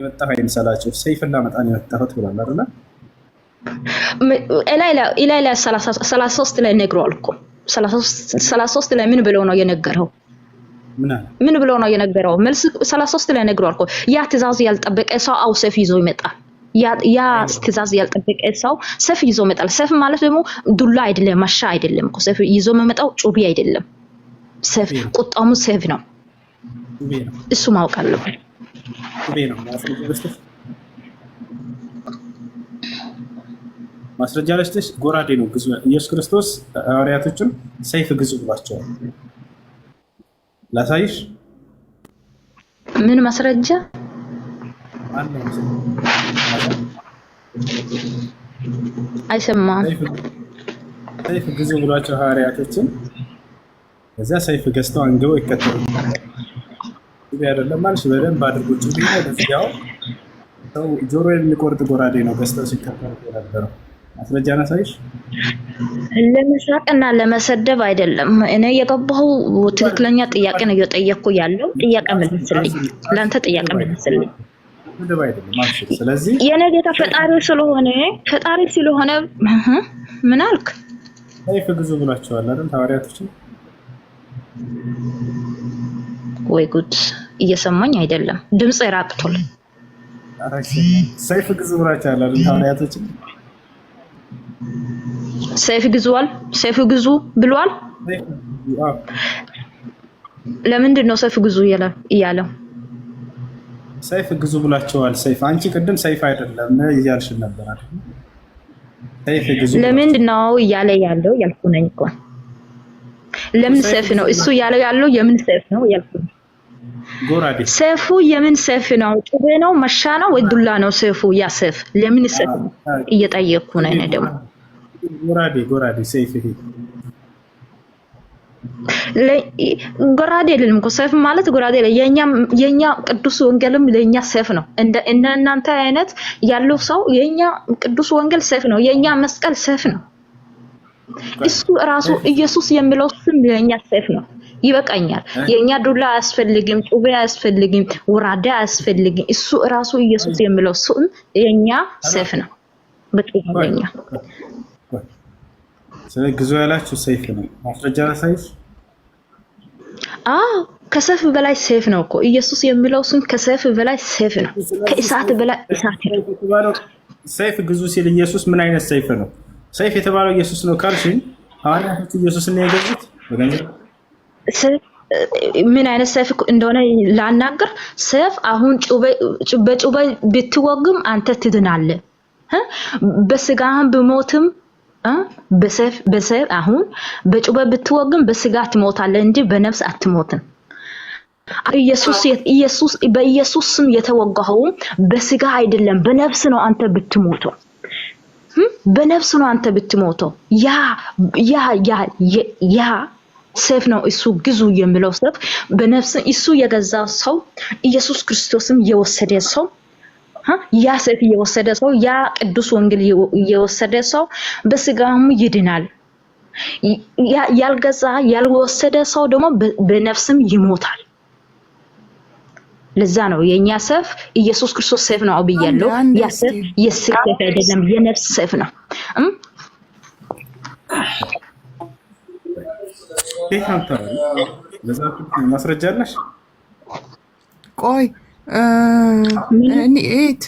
የመጣ አይምሰላችሁ ሰይፍና መጣን የመጣሁት ብሏል አይደል? ኢላይላ 33 ላይ ነግሯል እኮ 33 ላይ ምን ብሎ ነው የነገረው? ምን ብሎ ነው የነገረው? መልስ 33 ላይ ነግሯል እኮ ያ ትእዛዝ ያልጠበቀ ሰው አው ሰይፍ ይዞ ይመጣል። ያ ትእዛዝ ያልጠበቀ ሰው ሰይፍ ይዞ ይመጣል። ሰይፍ ማለት ደግሞ ዱላ አይደለም፣ ማሻ አይደለም እኮ ሰይፍ ይዞ የሚመጣው ጩቤ አይደለም። ሰይፍ ቁጣሙ ሰይፍ ነው። እሱ ማወቅ አለበት። ጩቤ ነው ማስረጃ ለስተሽ ጎራዴ ነው ግዙ። ኢየሱስ ክርስቶስ ሐዋርያቶችን ሰይፍ ግዙ ብሏቸዋል። ላሳይሽ ምን ማስረጃ አይሰማም። ሰይፍ ግዙ ብሏቸው ሐዋርያቶችን እዛ ሰይፍ ገዝተው አንገው ይከተሉ አይደለም ማለት በደንብ አድርጎ ጩቤ ነው። በዚያው ሰው ጆሮ የሚቆርጥ ጎራዴ ነው ገዝተው ሲከተሉ የነበረው። ማስረጃ ላሳይሽ። ለመሳቅና ለመሰደብ አይደለም። እኔ የገባው ትክክለኛ ጥያቄ ነው እየጠየቅኩ ያለው። ጥያቄ መልስልኝ። ላንተ ጥያቄ መልስልኝ። ምንድነው አይደለም ማለት ስለዚህ የነገታ ፈጣሪ ስለሆነ ምን አልክ? ሰይፍ ግዙ ብሏቸዋል አይደል ሐዋርያቶችን? ወይ ጉድ! እየሰማኝ አይደለም። ድምጽ ይራቅቷል። ሰይፍ ግዙ ብሏቸዋል አይደል ሐዋርያቶችን? ሰይፍ ግዙ ብሏል። ለምንድን ነው ሰይፍ ግዙ እያለው? ሰይፍ ግዙ ብሏቸዋል። ሰይፍ አንቺ ቅድም ሰይፍ አይደለም እያልሽ ነበር አይደል? ሰይፍ ግዙ ለምንድን ነው እያለ ያለው ያልኩ ነኝ እኮ። ለምን ሰይፍ ነው እሱ ያለው የምን ሰይፍ ነው ያልኩ። ጎራዴ ሰይፉ የምን ሰይፍ ነው? ጩቤ ነው? መሻ ነው ወይ ዱላ ነው? ሰይፉ ያ ሰይፍ ለምን ሰይፍ ነው እየጠየቅኩ ነው። እኔ ደግሞ ጎራዴ ሰይፍ ይሄ ጎራዴ አይደለም እኮ ሰይፍ ማለት ጎራዴ ላይ የኛ ቅዱስ ወንጌልም ለኛ ሰይፍ ነው። እናንተ አይነት ያለው ሰው የኛ ቅዱስ ወንጌል ሰይፍ ነው። የኛ መስቀል ሰይፍ ነው። እሱ ራሱ ኢየሱስ የሚለው ስም ለኛ ሰይፍ ነው። ይበቃኛል። የኛ ዱላ አያስፈልግም፣ ጩቤ አያስፈልግም፣ ወራዳ አያስፈልግም። እሱ ራሱ ኢየሱስ የሚለው ስም የኛ ሰይፍ ነው። በጥቅምኛ ስለዚህ ግዙ ያላችሁ ሰይፍ ነው። ማስረጃ ላሳይሽ። ከሰይፍ በላይ ሰይፍ ነው እኮ ኢየሱስ የሚለው ስም ከሰይፍ በላይ ሰይፍ ነው። ከእሳት በላይ እሳት ነው። ሰይፍ ግዙ ሲል ኢየሱስ ምን አይነት ሰይፍ ነው? ሰይፍ የተባለው ኢየሱስ ነው ካልሽኝ ሐዋርያቶቹ ኢየሱስን ነው የገዙት በገንዘብ ምን አይነት ሰይፍ እንደሆነ ላናገር። ሰይፍ አሁን በጩቤ ብትወግም አንተ ትድናለህ። በስጋህም ብሞትም በሰይፍ አሁን በጩቤ ብትወግም በስጋ ትሞታለህ እንጂ በነፍስ አትሞትም። ኢየሱስ በኢየሱስ ስም የተወጋው በስጋ አይደለም በነፍስ ነው። አንተ ብትሞተው በነፍስ ነው አንተ ብትሞተው። ያ ሰይፍ ነው እሱ ግዙ የሚለው ሰይፍ። በነፍስ እሱ የገዛ ሰው ኢየሱስ ክርስቶስም የወሰደ ሰው ያ ሰይፍ የወሰደ ሰው ያ ቅዱስ ወንጌል የወሰደ ሰው በስጋሙ ይድናል። ያልገዛ ያልወሰደ ሰው ደግሞ በነፍስም ይሞታል። ለዛ ነው የኛ ሰይፍ ኢየሱስ ክርስቶስ ሰይፍ ነው አብያለሁ። ያ ሰይፍ የስጋ ሰይፍ አይደለም የነፍስ ሰይፍ ነው። ማስረጃ አለሽ? ቆይ እኔት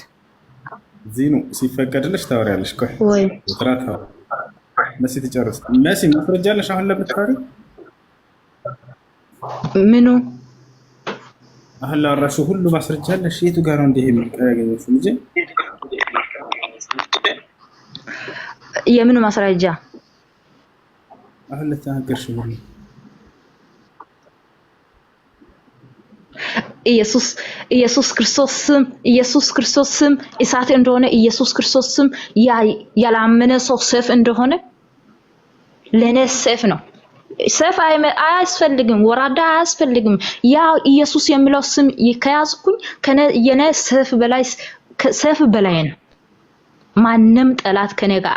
ዚኑ ሲፈቀድልሽ ታወሪያለሽ። ቆይ ወይ ትራታ መሲ ትጨርስ። መሲ ማስረጃ አለሽ አሁን ለምትታሪ? ምኑ አሁን ላራሹ ሁሉ ማስረጃ አለሽ? የቱ ጋር ነው እንደ የሚቀያገኙት እንጂ የምን ማስረጃ? አሁን ለተናገርሽ ሁሉ ኢየሱስ ክርስቶስ ስም እሳት እንደሆነ ኢየሱስ ክርስቶስ ስም ያላመነ ሰው ሰይፍ እንደሆነ ለኔ ሰይፍ ነው። ሰይፍ አያስፈልግም፣ ወራዳ አያስፈልግም። ያ ኢየሱስ የሚለው ስም ከያዝኩኝ የኔ ሰይፍ በላይ ነው። ማንም ጠላት ከኔ ጋር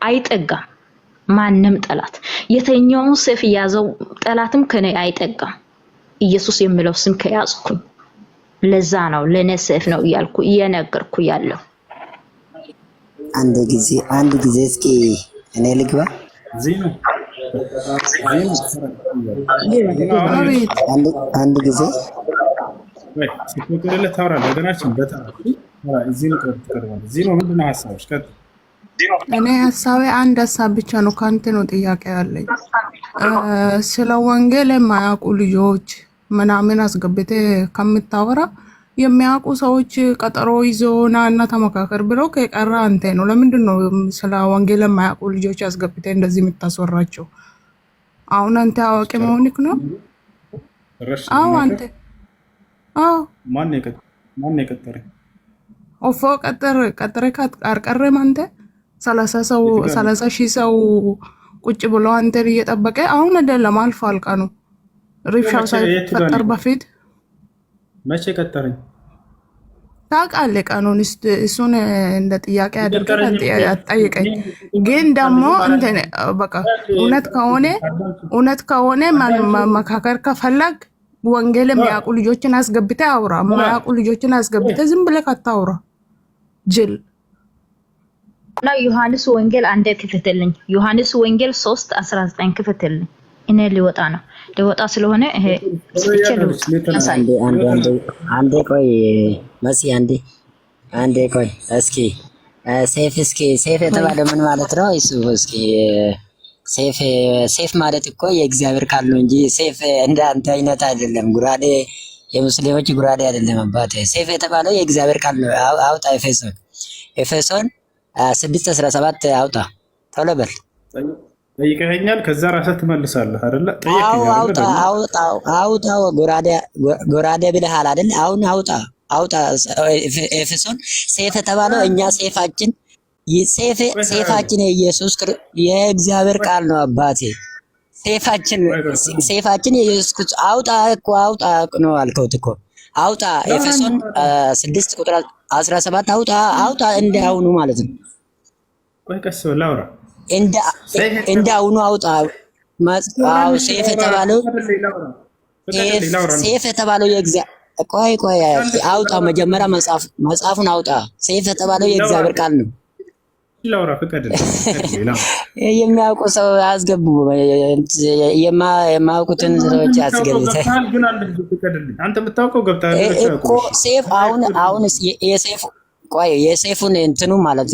አይጠጋም። ማንም ጠላት የተኛውን ሰይፍ ያዘው ጠላትም ከኔ አይጠጋም። ኢየሱስ የሚለው ስም ከያዝኩኝ ለዛ ነው ለኔ ሰይፍ ነው እያልኩ እየነገርኩ ያለው። አንድ ጊዜ እስኪ እኔ ልግባ። ዚኑ አንድ ጊዜ ወይ ሲፈቀድልህ ታወራለህ። ወገናችን ዚኑ ምንድን ነው ሀሳብሽ? እኔ ሀሳቤ አንድ ሀሳብ ብቻ ነው። ካንተ ነው ጥያቄ ያለኝ። ስለ ወንጌል የማያውቁ ልጆች ምናምን አስገብቴ ከምታወራ የሚያውቁ ሰዎች ቀጠሮ ይዞ እና ተመካከር ብለው ከቀረ አንተ ነው። ለምንድን ነው ስለ ወንጌል የማያውቁ ልጆች አስገብቴ እንደዚህ የምታስወራቸው? አሁን አንተ አዋቂ መሆንክ ነው? አዎ አንተ ማን የቀጠረኝ? ኦፎ ቀጠረ ካርቀረም አንተ 30,000 ሰው ቁጭ ብሎ አንተን እየጠበቀ አሁን አይደለም አልፏል ቀኑ። ሪፍሻው ሳይፈጠር በፊት መቼ ቀጠረኝ? ታውቃለህ ቀኑን። እሱን እንደ ጥያቄ አድርገህ አትጠይቀኝ። ግን ደግሞ እንትን በቃ እውነት ከሆነ መካከር ከፈለግ ወንጌል የሚያውቁ ልጆችን አስገብተህ አውራ። የማያውቁ ልጆችን አስገብተህ ዝም ብለህ አታውራ ጅል። እና ዮሐንስ ወንጌል አንዴ ክፈትልኝ። ዮሐንስ ወንጌል 3:19 ክፈትልኝ። እኔ ሊወጣ ስለሆነ ይሄ አንዴ ቆይ መሲ አንዴ ቆይ እስኪ ሴፍ የተባለ ምን ማለት ነው? እሱ እስኪ ሴፍ ማለት እኮ የእግዚአብሔር ቃል ነው እንጂ ሴፍ እንደ አንተ አይነት አይደለም። ጉራዴ የሙስሊሞች ጉራዴ አይደለም አባቴ። ሴፍ የተባለው የእግዚአብሔር ቃል ነው። አውጣ ኤፌሶን 6:17 አውጣ። ቶሎ በል ጠይቀኸኛል፣ ከዛ ራስህ ትመልሳለህ አይደለ? አውጣ ጎራዴ ብለሃል አይደል? አሁን አውጣ ኤፌሶን። ሴፍ የተባለው እኛ ሴፋችን የኢየሱስ የእግዚአብሔር ቃል ነው አባቴ። ሴፋችን የኢየሱስ ክርስቶስ አውጣ ነው አልከውት እኮ አውጣ። ኤፌሶን 6:17 አውጣ እንዳሁኑ ማለት ነው። ቆይ ቀስ ብለህ አውራ። እንዳሁኑ አውጣ። ሴፍ የተባለው ቆይ አውጣ። መጀመሪያ መጽሐፉን አውጣ። ሴፍ የተባለው የእግዚአብሔር ቃል ነው። ላውራ ፍቀድልኝ። የሚያውቁ ሰው አስገቡ። የማያውቁትን ሰዎች አስገብተ ግን አንድ ፍቀድልኝ። አንተ የምታውቀው ገብተህ እኮ ሴፍ አሁን የሴፉን እንትኑ ማለት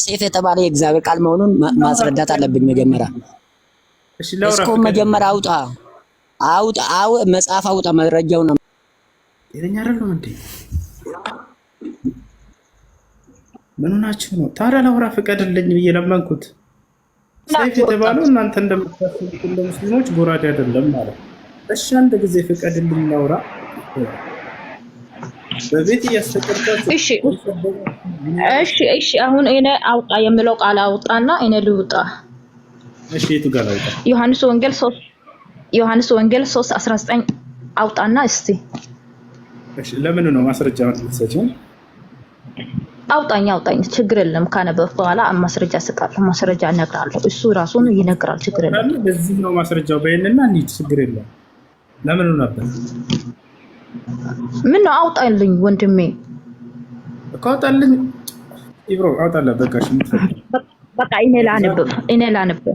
ሴፍ የተባለው የእግዚአብሔር ቃል መሆኑን ማስረዳት አለብኝ መጀመሪያ። እስኮ መጀመሪያ አውጣ መጽሐፍ አውጣ። መረጃው ነው የኛ አይደለም እንዴ? ምን ሆናችሁ ነው ታዲያ? ላውራ ፍቀድልኝ ብዬ ለመንኩት። ሰይፍ የተባለው እናንተ እንደምታስቡት እንደ ሙስሊሞች ጎራዴ አይደለም ማለት። እሺ አንድ ጊዜ ፍቀድልኝ ላውራ። በቤት እያስተቀርኳችሁ። እሺ አሁን እኔ አውጣ የምለው ቃል አውጣና እኔ ልውጣ። እሺ የቱ ጋር አውጣ? ዮሐንስ ወንጌል 3:19 አውጣና እስቲ። እሺ ለምን ነው ማስረጃ የምትሰጪው? አውጣኝ ችግር የለም። ካነበብኩ በኋላ ማስረጃ እሰጣለሁ። ማስረጃ እነግራለሁ። እሱ ራሱን ይነግራል። ችግር የለም። በዚህ ነው ማስረጃው። በእነና እንሂድ። ችግር የለም። ለምን ነው ነበር? ምን ነው አውጣልኝ ወንድሜ እኮ አውጣልኝ። ኢብሮ አውጣለህ። በቃ እኔ ላንብብ።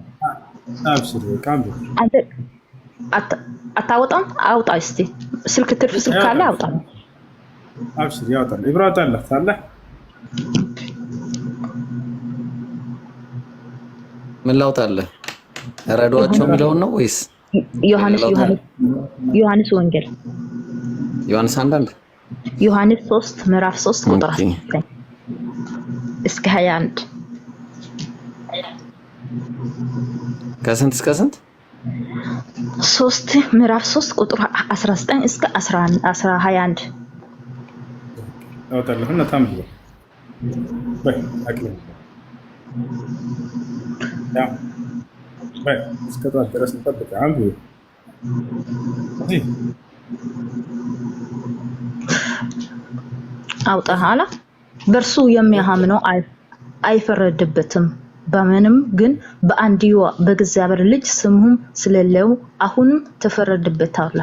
አብሽር ካምብ አንተ አታወጣም? አውጣ እስቲ። ስልክ ትርፍ ስልክ ካለ አውጣ። አብሽር ያውጣል። ኢብሮ አውጣለህ ታለ ምን ላውጣለህ? ረዷቸው የሚለውን ነው ወይስ ዮሐንስ ወንጌል ዮሐንስ 3 ምዕራፍ 3 ቁጥር 9 እስከ 21 ከስንት እስከ ስንት? 3 ምዕራፍ 3 ቁጥር 19 እስከ 21 አውጣለህ እና ታምብ በይ አቅም በይ እስከ ጠዋት ድረስ እንጠብቅ። አንዱ አውጣ ኋላ በእርሱ የሚያምነው አይፈረድበትም። በምንም ግን በአንድዋ በእግዚአብሔር ልጅ ስሙም ስለሌለው አሁንም ተፈረደበታል።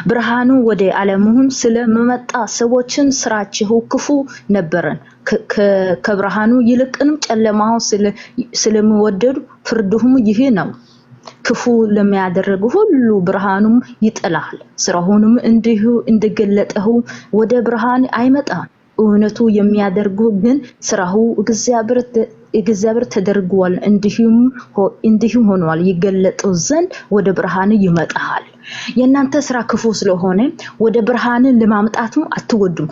ብርሃኑ ወደ ዓለሙን ስለመጣ ሰዎችን ስራቸው ክፉ ነበረን ከብርሃኑ ይልቅንም ጨለማው ስለሚወደዱ ፍርዱም ይህ ነው። ክፉ ለሚያደርጉ ሁሉ ብርሃኑም ይጠላል፣ ስራውንም እንዲሁ እንደገለጠው ወደ ብርሃን አይመጣም። እውነቱ የሚያደርጉ ግን ስራው እግዚአብሔር ተደርጓል እንዲሁም ሆኗል ይገለጡ ዘንድ ወደ ብርሃን ይመጣል። የእናንተ ስራ ክፉ ስለሆነ ወደ ብርሃን ለማምጣትም አትወዱም።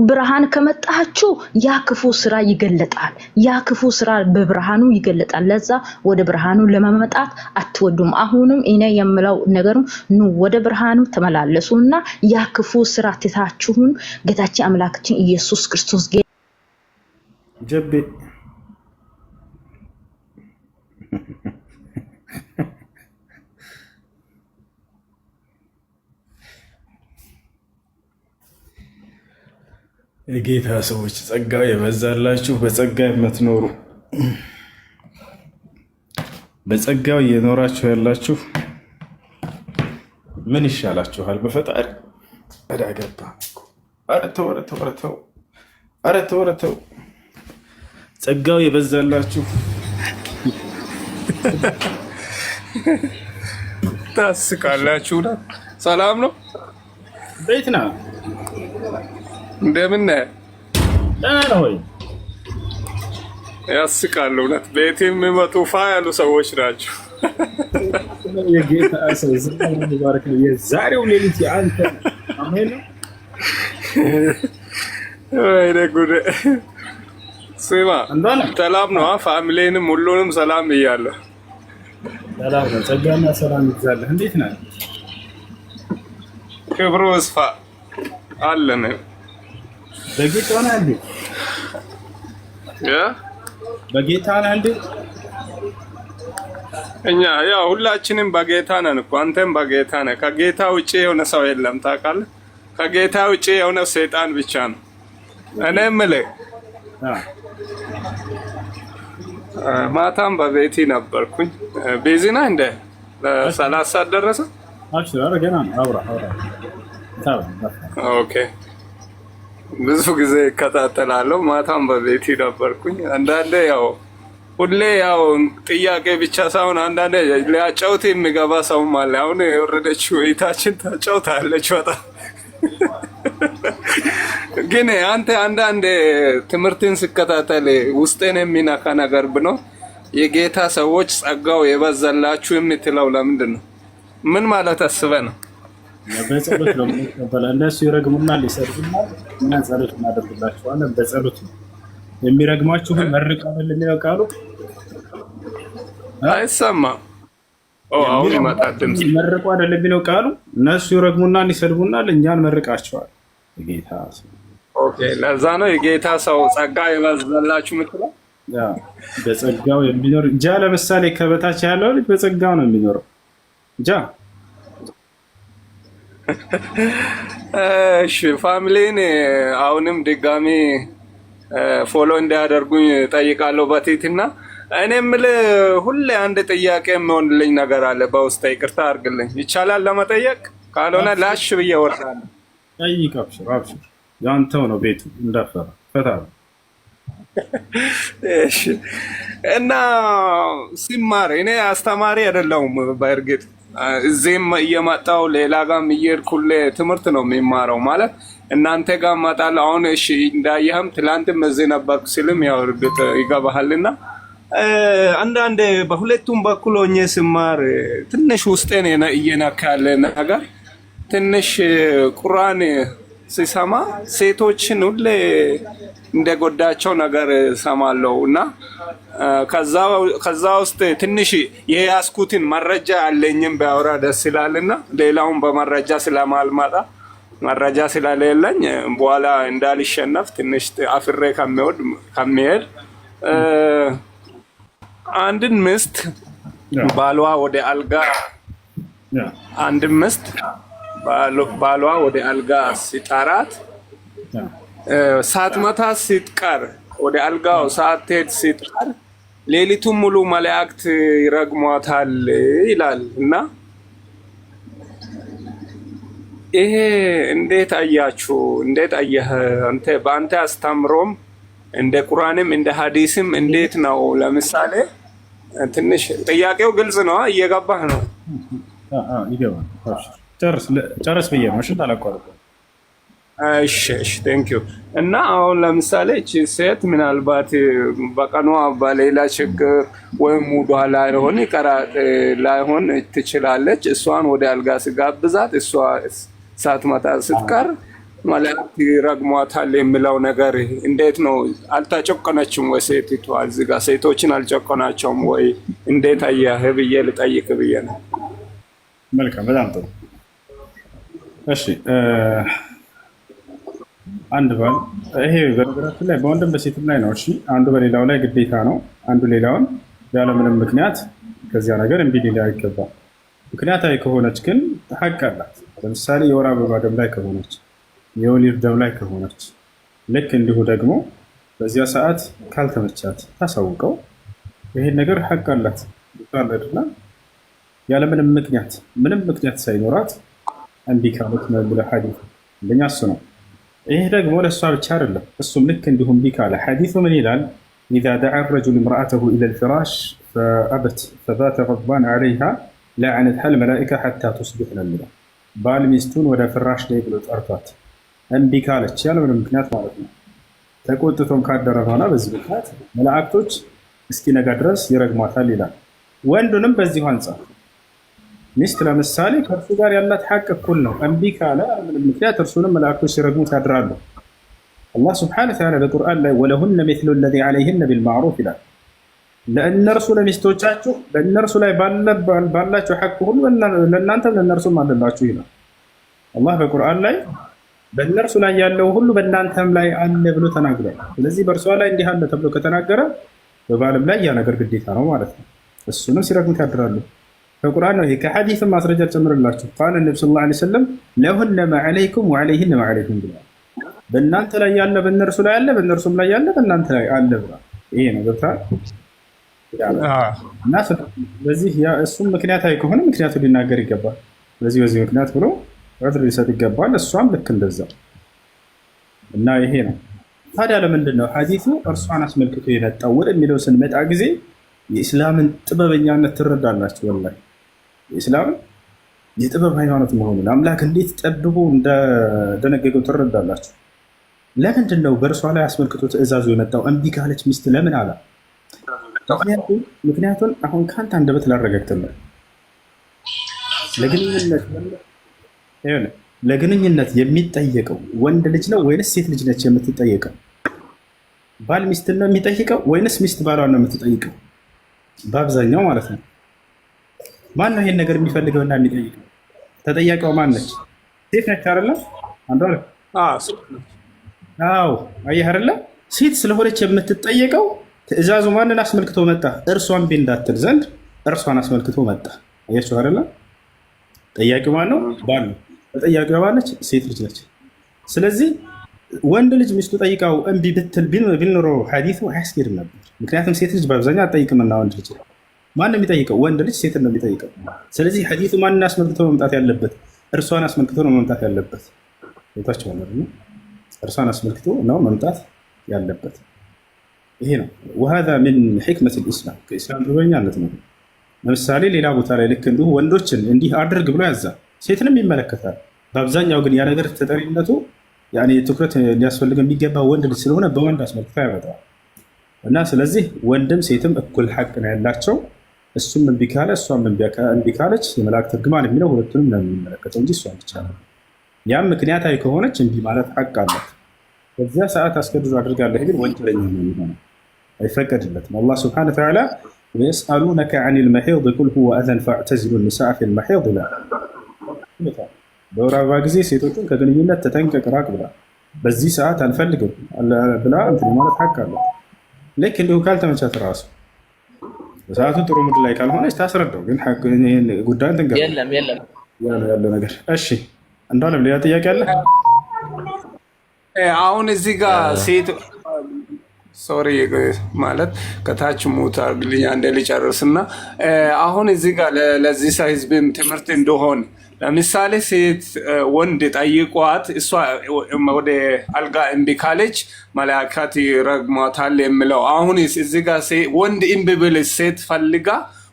ብርሃን ከመጣችሁ ያ ክፉ ስራ ይገለጣል። ያ ክፉ ስራ በብርሃኑ ይገለጣል። ለዛ ወደ ብርሃኑ ለማምጣት አትወዱም። አሁንም እኔ የምለው ነገር ኑ ወደ ብርሃኑ ተመላለሱና ያ ክፉ ስራ ትታችሁን ጌታችን አምላካችን ኢየሱስ ክርስቶስ ጀቤ የጌታ ሰዎች ጸጋው የበዛላችሁ በጸጋ የምትኖሩ በጸጋው እየኖራችሁ ያላችሁ ምን ይሻላችኋል? በፈጣሪ አዳገባ አረተው ጸጋው የበዛላችሁ ታስቃላችሁ። ሰላም ነው? ቤት ነህ? እንደምን ነህ? ደህና ነህ ወይ? ያስቃሉ። እውነት ቤት የሚመጡ ፋ ያሉ ሰዎች ናቸው። የጌታ ሰው ዘመን ይባረክ ነው። የዛሬው ሌሊት የአንተ አሜን ነው። ወይኔ ጉድ! ስማ ሰላም ነው? ፋሚሊንም ሁሉንም ሰላም ብያለሁ። ሰላም ነው። ጸጋና ሰላም ይብዛልህ። እንዴት ነህ? ክብሩ ይስፋ አለን። በጌታ ነህ እንዴ? በጌታ ነህ እንዴ? እኛ ያው ሁላችንም በጌታ ነን እኮ። አንተም በጌታ ነህ። ከጌታ ውጪ የሆነ ሰው የለም ታውቃለህ። ከጌታ ውጪ የሆነ ሰይጣን ብቻ ነው። እኔ የምልህ ማታም በቤቲ ነበርኩኝ። ቢዚ ነህ እንደ ለ30 ሰዓት ደረሰ? አብሽር ገና ነው። አውራ ኦኬ። ብዙ ጊዜ እከታተላለሁ። ማታም በቤቲ ነበርኩኝ። አንዳንዴ ያው ሁሌ ያው ጥያቄ ብቻ ሳይሆን አንዳንዴ ሊያጫውት የሚገባ ሰውም አለ። አሁን የወረደችው እህታችን ታጫውታለች በጣም ግን አንተ አንዳንድ ትምህርትን ስከታተል ውስጤን የሚነካ ነገር ብኖር የጌታ ሰዎች ጸጋው የበዛላችሁ የምትለው ለምንድን ነው? ምን ማለት አስበህ ነው? በጸሎት ነው የምንቀበለው። እነሱ ይረግሙናል፣ ይሰድቡናል፣ እኛ ጸሎት እናደርግላቸዋለን። በጸሎት ነው የሚረግሟችሁን መርቀው የሚለው ቃሉ አይሰማም። አሁን ይመጣል ድምፅ። መርቁ አይደለም የሚለው ቃሉ። እነሱ ይረግሙናል፣ ይሰድቡናል፣ እኛን መርቃቸዋል። የጌታ ሰው ኦኬ። ለዛ ነው የጌታ ሰው ጸጋ የበዛላችሁ የምትለው። በጸጋው የሚኖር እንጃ። ለምሳሌ ከበታች ያለው ልጅ በጸጋው ነው የሚኖረው እንጃ። እሺ ፋሚሊን አሁንም ድጋሚ ፎሎ እንዲያደርጉኝ ጠይቃለሁ በቲትና። እኔ የምልህ ሁሌ አንድ ጥያቄ የሚሆንልኝ ነገር አለ በውስጥ። ይቅርታ አድርግልኝ። ይቻላል ለመጠየቅ? ካልሆነ ላሽ ብዬ እወርዳለሁ። ጠይቅ። አብሽር፣ ያንተው ነው ቤቱ፣ እንዳፈራ ፈታ። እሺ። እና ሲማር እኔ አስተማሪ አይደለሁም በእርግጥ እዚህም እየመጣሁ ሌላ ጋርም እየሄድኩ ሁሌ ትምህርት ነው የሚማረው። ማለት እናንተ ጋር እመጣለሁ። አሁን እሺ እንዳየህም ትላንትም እዚህ ነበርኩ ስልም ያው እርግጥ ይገባሃልና አንዳንዴ በሁለቱም በኩል ሆኜ ስማር ትንሽ ውስጤን እየነካ ያለ ነገር ትንሽ ቁርአን ሲሰማ ሴቶችን ሁሌ እንደጎዳቸው ነገር ሰማለሁ እና ከዛ ውስጥ ትንሽ የያዝኩትን መረጃ ያለኝም ቢያወራ ደስ ይላልና ሌላውን በመረጃ ስለማልመጣ መረጃ ስለሌለኝ በኋላ እንዳልሸነፍ ትንሽ አፍሬ ከሚሄድ አንድን ምስት ባሏ ወደ አልጋ አንድን ምስት ባሏ ወደ አልጋ ሲጠራት ሳትመታ ስትቀር ወደ አልጋው ሳትሄድ ስትቀር ሌሊቱን ሙሉ መላእክት ይረግሟታል ይላል እና ይሄ እንዴት አያችሁ? እንዴት አየህ አንተ? በአንተ አስተምሮም እንደ ቁርአንም እንደ ሐዲስም እንዴት ነው? ለምሳሌ ትንሽ ጥያቄው ግልጽ ነው፣ እየገባህ ነው? ይገባል። ጨርስ ብዬ ነው። እሺ ታላቋርጥ። እሺ ቴንክ ዩ። እና አሁን ለምሳሌ እቺ ሴት ምናልባት በቀኗ በሌላ ችግር ወይም ሙዷ ላይሆን ትችላለች። እሷን ወደ አልጋ ስጋብዛት እሷ ሳትመጣ ስትቀር መላእክት ይረግሟታል የሚለው ነገር እንዴት ነው? አልተጨቆነችም ወይ ሴቲቷ? እዚህ ጋር ሴቶችን አልጨቆናቸውም ወይ? እንዴት አየህ ብዬ ልጠይቅ ብዬ ነው። መልካም፣ በጣም ጥሩ። እሺ አንድ ባል ይሄ በነገራችን ላይ በወንድም በሴትም ላይ ነው። እሺ አንዱ በሌላው ላይ ግዴታ ነው። አንዱ ሌላውን ያለምንም ምክንያት ከዚያ ነገር እምቢ ሊል አይገባም። ምክንያታዊ ከሆነች ግን ሀቅ አላት። ለምሳሌ የወር አበባ ደም ላይ ከሆነች፣ የወሊድ ደም ላይ ከሆነች፣ ልክ እንዲሁ ደግሞ በዚያ ሰዓት ካልተመቻት ታሳውቀው። ይሄን ነገር ሀቅ አላት ይባላልና ያለምንም ምክንያት ምንም ምክንያት ሳይኖራት እምቢ ካለች ነው ብለህ ሐዲስ እንደኛ እሱ ነው። ይሄ ደግሞ ለእሷ ብቻ አይደለም፣ እሱም ልክ እንዲሁ እምቢ ካለ ሐዲሱ ምን ይላል? ኢዛ ደዓ ረጁሉ እምረአተሁ ኢለል ፊራሽ ፈአበት ፈባተ ገድባን ዐለይሃ ለዐነትሃ አልመላኢካ ሐታ ቱስቢሕ ነው የሚለው። ባል ሚስቱን ወደ ፍራሽ ላይ ብሎ ጠርቷት እምቢ ካለች ያለምንም ምክንያት ማለት ነው፣ ተቆጥቶም ካደረ በኋላ በዚህ ምክንያት መላእክቶች እስኪነጋ ድረስ ይረግሟታል ይላል። ወንዱንም በዚሁ አንጻር ሚስት ለምሳሌ ከእርሱ ጋር ያላት ሐቅ እኩል ነው። እምቢ ካለ ምንም ምክንያት እርሱንም መላእክቶች ሲረግሙት ያድራሉ። አላህ ስብሐነሁ ወተዓላ በቁርአን ላይ ወለሁነ ሚስሉ ለዚ ዐለይሂነ ቢልማዕሩፍ ይላል። ለእነርሱ ለሚስቶቻችሁ በእነርሱ ላይ ባላቸው ሐቅ ሁሉ ለእናንተም ለእነርሱም አለላችሁ ይላል። አላህ በቁርአን ላይ በእነርሱ ላይ ያለው ሁሉ በእናንተም ላይ አለ ብሎ ተናግሯል። ስለዚህ በእርሷ ላይ እንዲህ አለ ተብሎ ከተናገረ በባልም ላይ ያ ነገር ግዴታ ነው ማለት ነው። እሱንም ሲረግሙት ያድራሉ። ከቁርአን ነው። ይሄ ከሐዲስም ማስረጃ ጨምርላችሁ ቃል ነብዩ ሰለላሁ ዐለይሂ ወሰለም ለሁነ ማ ዐለይኩም ወዐለይሂነ ማ ዐለይኩም ብለዋል። በእናንተ ላይ ያለ በእነርሱ ላይ አለ፣ በእነርሱም ላይ ያለ በእናንተ ላይ አለ ብለዋል። ይሄ ነው ገብቷል። እና ስለዚህ እሱም ምክንያታዊ ከሆነ ምክንያቱን ሊናገር ይገባል። በዚህ ምክንያት ብሎ ዑድር ሊሰጥ ይገባል። እሷም ልክ እንደዛ እና ይሄ ነው። ታዲያ ለምንድን ነው ሐዲሱ እርሷን አስመልክቶ የመጣው ወደሚለው ስንመጣ ጊዜ የኢስላምን ጥበበኛነት ትረዳላችሁ። ወላሂ የኢስላምን የጥበብ ሃይማኖት መሆኑን አምላክ እንዴት ጠብቦ እንደደነገገው ትረዳላችሁ። ለምንድን ነው በእርሷ ላይ አስመልክቶ ትእዛዙ የመጣው? እምቢ ካለች ሚስት ለምን አላ? ምክንያቱም አሁን ከአንተ አንደበት ላረጋግጥልህ፣ ለግንኙነት የሚጠየቀው ወንድ ልጅ ነው ወይንስ ሴት ልጅ ነች የምትጠየቀው? ባል ሚስትን ነው የሚጠይቀው ወይንስ ሚስት ባሏን ነው የምትጠይቀው? በአብዛኛው ማለት ነው። ማን ነው ይሄን ነገር የሚፈልገውና የሚጠይቀው? ተጠያቂው ማን ነች? ሴት ነች አይደለም? አንዷ አዎ፣ አየህ አይደለም? ሴት ስለሆነች የምትጠየቀው ትእዛዙ ማንን አስመልክቶ መጣ? እርሷን ቢ እንዳትል ዘንድ እርሷን አስመልክቶ መጣ። አያችሁ አይደለም? ጠያቂው ማን ነው? ባል ነው። ተጠያቂው ማነች? ሴት ልጅ ነች። ስለዚህ ወንድ ልጅ ሚስቱ ጠይቃው እምቢ ብትል ቢል ኖሮ ሐዲሱ አያስኬድም ነበር። ምክንያቱም ሴት ልጅ በአብዛኛው አትጠይቅምና ወንድ ልጅ ማን ነው የሚጠይቀው? ወንድ ልጅ ሴት ነው የሚጠይቀው። ስለዚህ ሐዲሱ ማንን አስመልክቶ መምጣት ያለበት? እርሷን አስመልክቶ ነው መምጣት ያለበት። ቦታቸው ነው። እርሷን አስመልክቶ ነው መምጣት ያለበት። ይሄ ነው وهذا من حكمة الإسلام ከኢስላም ጥበበኛነት ነው። ለምሳሌ ሌላ ቦታ ላይ ልክ እንዲሁ ወንዶችን እንዲህ አድርግ ብሎ ያዛል፣ ሴትንም ይመለከታል። በአብዛኛው ግን ያ ነገር ተጠሪነቱ ትኩረት ሊያስፈልግ የሚገባ ወንድ ልጅ ስለሆነ በወንድ አስመልክቶ ያመጣል እና ስለዚህ ወንድም ሴትም እኩል ሐቅ ነው ያላቸው። እሱም እምቢ ካለ እሷም እምቢ ካለች የመላእክት እርግማን የሚለው ሁለቱንም ነው የሚመለከተው እንጂ እሷን ብቻ ነው። ያም ምክንያታዊ ከሆነች እምቢ ማለት ሐቅ አላት። በዚያ ሰዓት አስገድዶ አድርጋለህ ግን ወንጀለኛ ነው የሚሆነው፣ አይፈቀድለትም። አላህ ሱብሓነሁ ወተዓላ ወየስአሉነከ ዐኒል መሒድ ቁል ሁወ አዘን ፈዕተዚሉ ኒሳአ ፊል መሒድ ይላል። በወር አበባ ጊዜ ሴቶችን ከግንኙነት ተጠንቀቅ፣ ራቅ ብላ በዚህ ሰዓት አልፈልግም ብላ እንትን ማለት ሐቅ አለ። ልክ እንዲሁ ካልተመቻት ራሱ በሰዓቱ ጥሩ ሙድ ላይ ካልሆነች ታስረዳው። ግን ጉዳዩን ትንገር ያለው ነገር። እሺ እንዳለም ሌላ ጥያቄ አለ? አሁን እዚህ ጋር ሶሪ ማለት ከታች ሙት አርግልኝ አንዴ ልጨርስና አሁን እዚህ ጋር ለዚህ ሰው ህዝብም ትምህርት እንደሆን ለምሳሌ ሴት ወንድ ጠይቋት እሷ ወደ አልጋ እምቢ ካለች መላእክት ይረግሟታል የሚለው አሁን እዚህ ጋር ወንድ እምቢ ብል ሴት ፈልጋ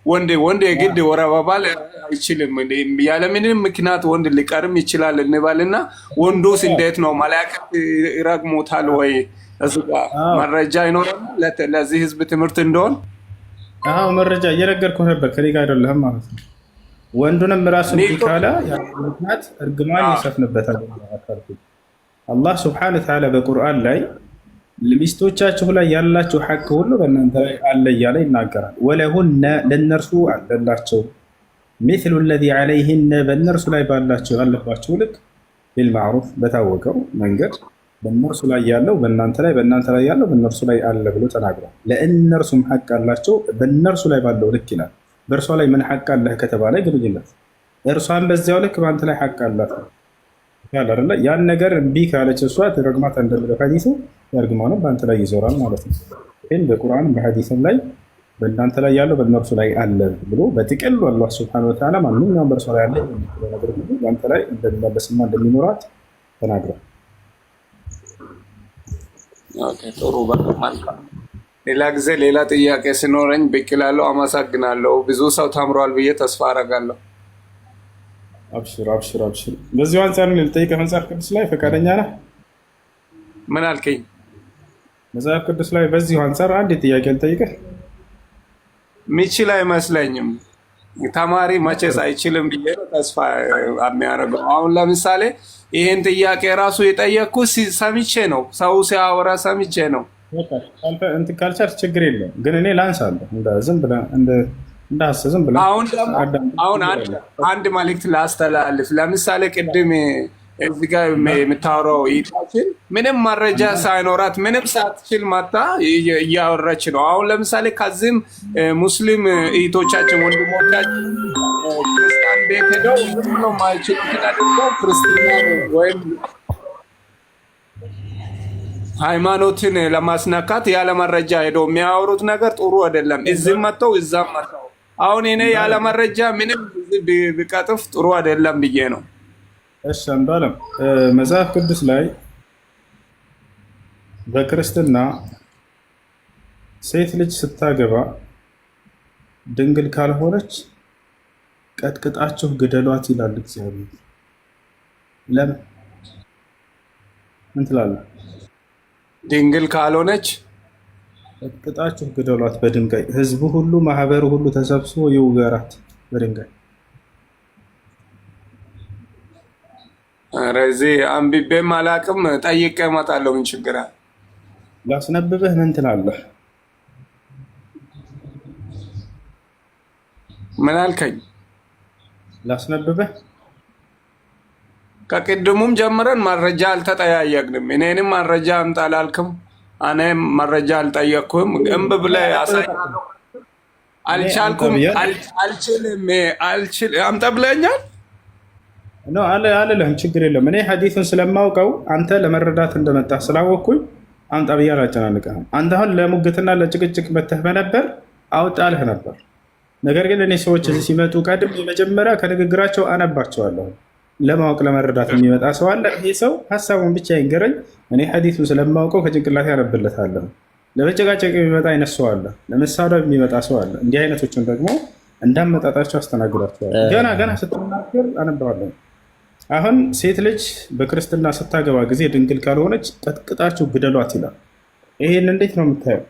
ወንድ የግድ ወር አበባ አይችልም ያለ ምንም ምክንያት ወንድ ሊቀርም ይችላል እንባልና ወንዱስ እንዴት ነው መላእክት ይረግሙታል ወይ? እዚህ ጋር መረጃ ይኖራል ለዚህ ህዝብ ትምህርት እንደሆን? አዎ መረጃ እየነገርኩህ ነበር ከኔ ጋር አይደለም ማለት ነው። ወንዱንም ራሱ ቢካላ ያሉት እርግማን ይሰፍንበታል። አላህ ሱብሓነሁ ወተዓላ በቁርአን ላይ ለሚስቶቻችሁ ላይ ያላችሁ ሐቅ ሁሉ በእናንተ ላይ አለ እያለ ይናገራል። ወለሁነ ለነርሱ አለላቸው ሚስሉ الذي عليهن በእነርሱ ላይ ባላቸው ያለባቸው ልክ ቢልማዕሩፍ በታወቀው መንገድ በእነርሱ ላይ ያለው በእናንተ ላይ ያለው በእነርሱ ላይ አለ ብሎ ተናግሯል። ለእነርሱም ሐቅ አላቸው በእነርሱ ላይ ባለው ልክ ይላል። በእርሷ ላይ ምን ሐቅ አለህ ከተባለ ግንኙነት እርሷን በዚያው ልክ በአንተ ላይ ሐቅ አላት አይደለ? ያን ነገር እምቢ ካለች እሷ ትረግማት እንደሚለው ሐዲሱ ያርግማው በአንተ ላይ ይዞራል ማለት ነው። ግን በቁርአን በሐዲስም ላይ በእናንተ ላይ ያለው በእነርሱ ላይ አለ ብሎ በጥቅሉ አላህ ሱብሓነሁ ወተዓላ ማንኛውም በእርሷ ላይ ያለ ነገር ሁሉ በአንተ ላይ እንደሚመለስና እንደሚኖራት ተናግሯል። ኦኬ ጥሩ በቃ ሌላ ጊዜ ሌላ ጥያቄ ሲኖረኝ ብቅ እላለሁ። አመሰግናለሁ። ብዙ ሰው ተምሯል ብዬ ተስፋ አደርጋለሁ። አብሽር። በዚሁ አንጻር ልጠይቅህ፣ መጽሐፍ ቅዱስ ላይ ፈቃደኛ ነህ? ምን አልከኝ? መጽሐፍ ቅዱስ ላይ በዚሁ አንጻር አንድ ጥያቄ ልጠይቅህ። ሚችል አይመስለኝም። ተማሪ መቼስ አይችልም ብዬ ተስፋ የሚያደርገው። አሁን ለምሳሌ ይሄን ጥያቄ ራሱ የጠየቅኩት ሰምቼ ነው፣ ሰው ሲያወራ ሰምቼ ነው። እንትን ካልቻልክ ችግር የለም፣ ግን እኔ ላንሳለሁ ዝም ብለህ ዝም ብለህ። አሁን አንድ መልዕክት ላስተላልፍ። ለምሳሌ ቅድም እዚህ ጋር የምታወራው ይታችን ምንም መረጃ ሳይኖራት ምንም ሳትችል መታ እያወራች ነው። አሁን ለምሳሌ ከዚህም ሙስሊም እህቶቻችን ወንድሞቻችን ክርስቲያን ቤት ሄደው ምንም ነው ማይችሉትን አድርገው ክርስቲያን ወይም ሃይማኖትን ለማስነካት ያለ መረጃ ሄደው የሚያወሩት ነገር ጥሩ አይደለም። እዚህም መጥተው እዛም መጥተው አሁን እኔ ያለ መረጃ ምንም ቢቀጥፍ ጥሩ አይደለም ብዬ ነው። እሺ አንዷለም መጽሐፍ ቅዱስ ላይ በክርስትና ሴት ልጅ ስታገባ ድንግል ካልሆነች ቀጥቅጣችሁ ግደሏት ይላል እግዚአብሔር። ለምን? ምን ትላለህ? ድንግል ካልሆነች ቀጥቅጣችሁ ግደሏት በድንጋይ። ህዝቡ ሁሉ ማህበሩ ሁሉ ተሰብስቦ ይውገራት በድንጋይ። እዚህ አንብቤም አላቅም፣ ጠይቄ እመጣለሁ። ምን ችግር አለ? ላስነብብህ። ምን ትላለህ? ምን አልከኝ? ላስነብብህ። ከቅድሙም ጀምረን መረጃ አልተጠያየቅንም። እኔንም መረጃ አምጣ አላልክም፣ እኔም መረጃ አልጠየቅኩም። እምብ ብለህ አሳያለሁ። አልቻልኩም፣ አልችልም፣ አምጣ ብለኛል። አልልህም፣ ችግር የለም። እኔ ሐዲሱን ስለማውቀው አንተ ለመረዳት እንደመጣ ስላወቅኩኝ አምጣ ብዬ አላጨናንቅህም። አንተ አሁን ለሙግትና ለጭቅጭቅ መተህ በነበር አውጣልህ ነበር። ነገር ግን እኔ ሰዎች እዚህ ሲመጡ ቀድም የመጀመሪያ ከንግግራቸው አነባቸዋለሁ። ለማወቅ ለመረዳት የሚመጣ ሰው አለ። ይሄ ሰው ሀሳቡን ብቻ ይንገረኝ፣ እኔ ሐዲሱን ስለማውቀው ከጭንቅላት ያነብለታለሁ። ለመጨቃጨቅ የሚመጣ አይነት ሰው አለ፣ ለመሳደብ የሚመጣ ሰው አለ። እንዲህ አይነቶችን ደግሞ እንዳመጣጣቸው አስተናግዳቸዋለሁ። ገና ስትናገር አነባዋለሁ። አሁን ሴት ልጅ በክርስትና ስታገባ ጊዜ ድንግል ካልሆነች ቀጥቅጣችሁ ግደሏት ይላል። ይሄን እንዴት ነው የምታየው?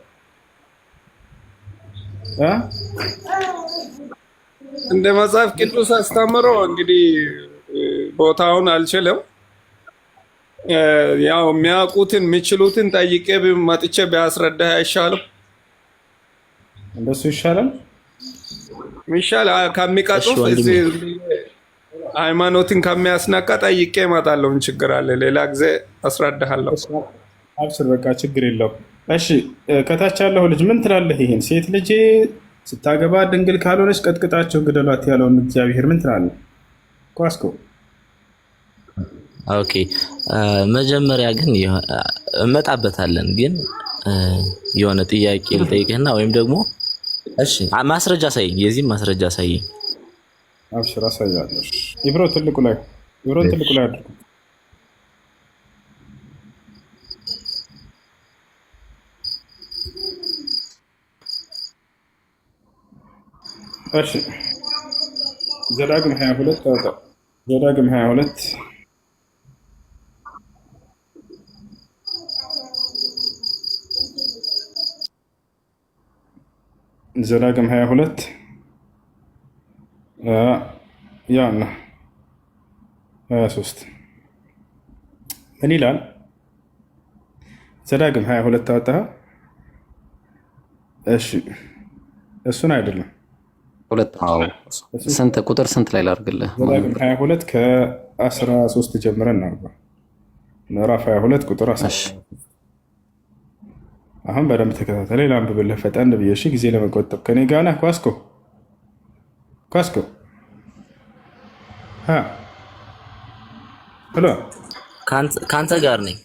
እንደ መጽሐፍ ቅዱስ አስተምሮ እንግዲህ ቦታውን አልችልም። ያው የሚያውቁትን የሚችሉትን ጠይቄ መጥቼ ቢያስረዳህ አይሻልም? እንደሱ ይሻላል። ከሚቀጡፍ እዚህ ሃይማኖትን ከሚያስነካ ጠይቄ እመጣለሁ። ምን ችግር አለ? ሌላ ጊዜ አስረዳሃለሁ። አብስር፣ በቃ ችግር የለውም። እሺ ከታች ያለው ልጅ ምን ትላለህ? ይሄን ሴት ልጅ ስታገባ ድንግል ካልሆነች ቀጥቅጣቸው ግደሏት ያለውን እግዚአብሔር ምን ትላለህ? ኳስኮ ኦኬ፣ መጀመሪያ ግን እመጣበታለን። ግን የሆነ ጥያቄ ልጠይቅህና ወይም ደግሞ እሺ ማስረጃ ሳይ የዚህም ማስረጃ ሳይ አብሽራ ሳያለሽ ኢብሮ ትልቁ ላይ አድርጉ። እሺ ዘዳግም 22 ታውቃ ዘዳግም 22 ዘዳግም 22 ያና 23 ምን ይላል? ዘዳግም 22 ታውጣ። እሺ እሱን አይደለም ስንት ቁጥር ስንት ላይ ላድርግልህ? ዘዳግም 22 ከ13 ጀምረን እናርጋ። ምዕራፍ 22 ቁጥር 13 አሁን በደንብ ተከታተለኝ ላንብብልህ ፈጠን ብዬ እሺ፣ ጊዜ ለመቆጠብ ከኔ ጋር ነህ? ኳስኮ ሄሎ፣ ከአንተ ጋር ነኝ።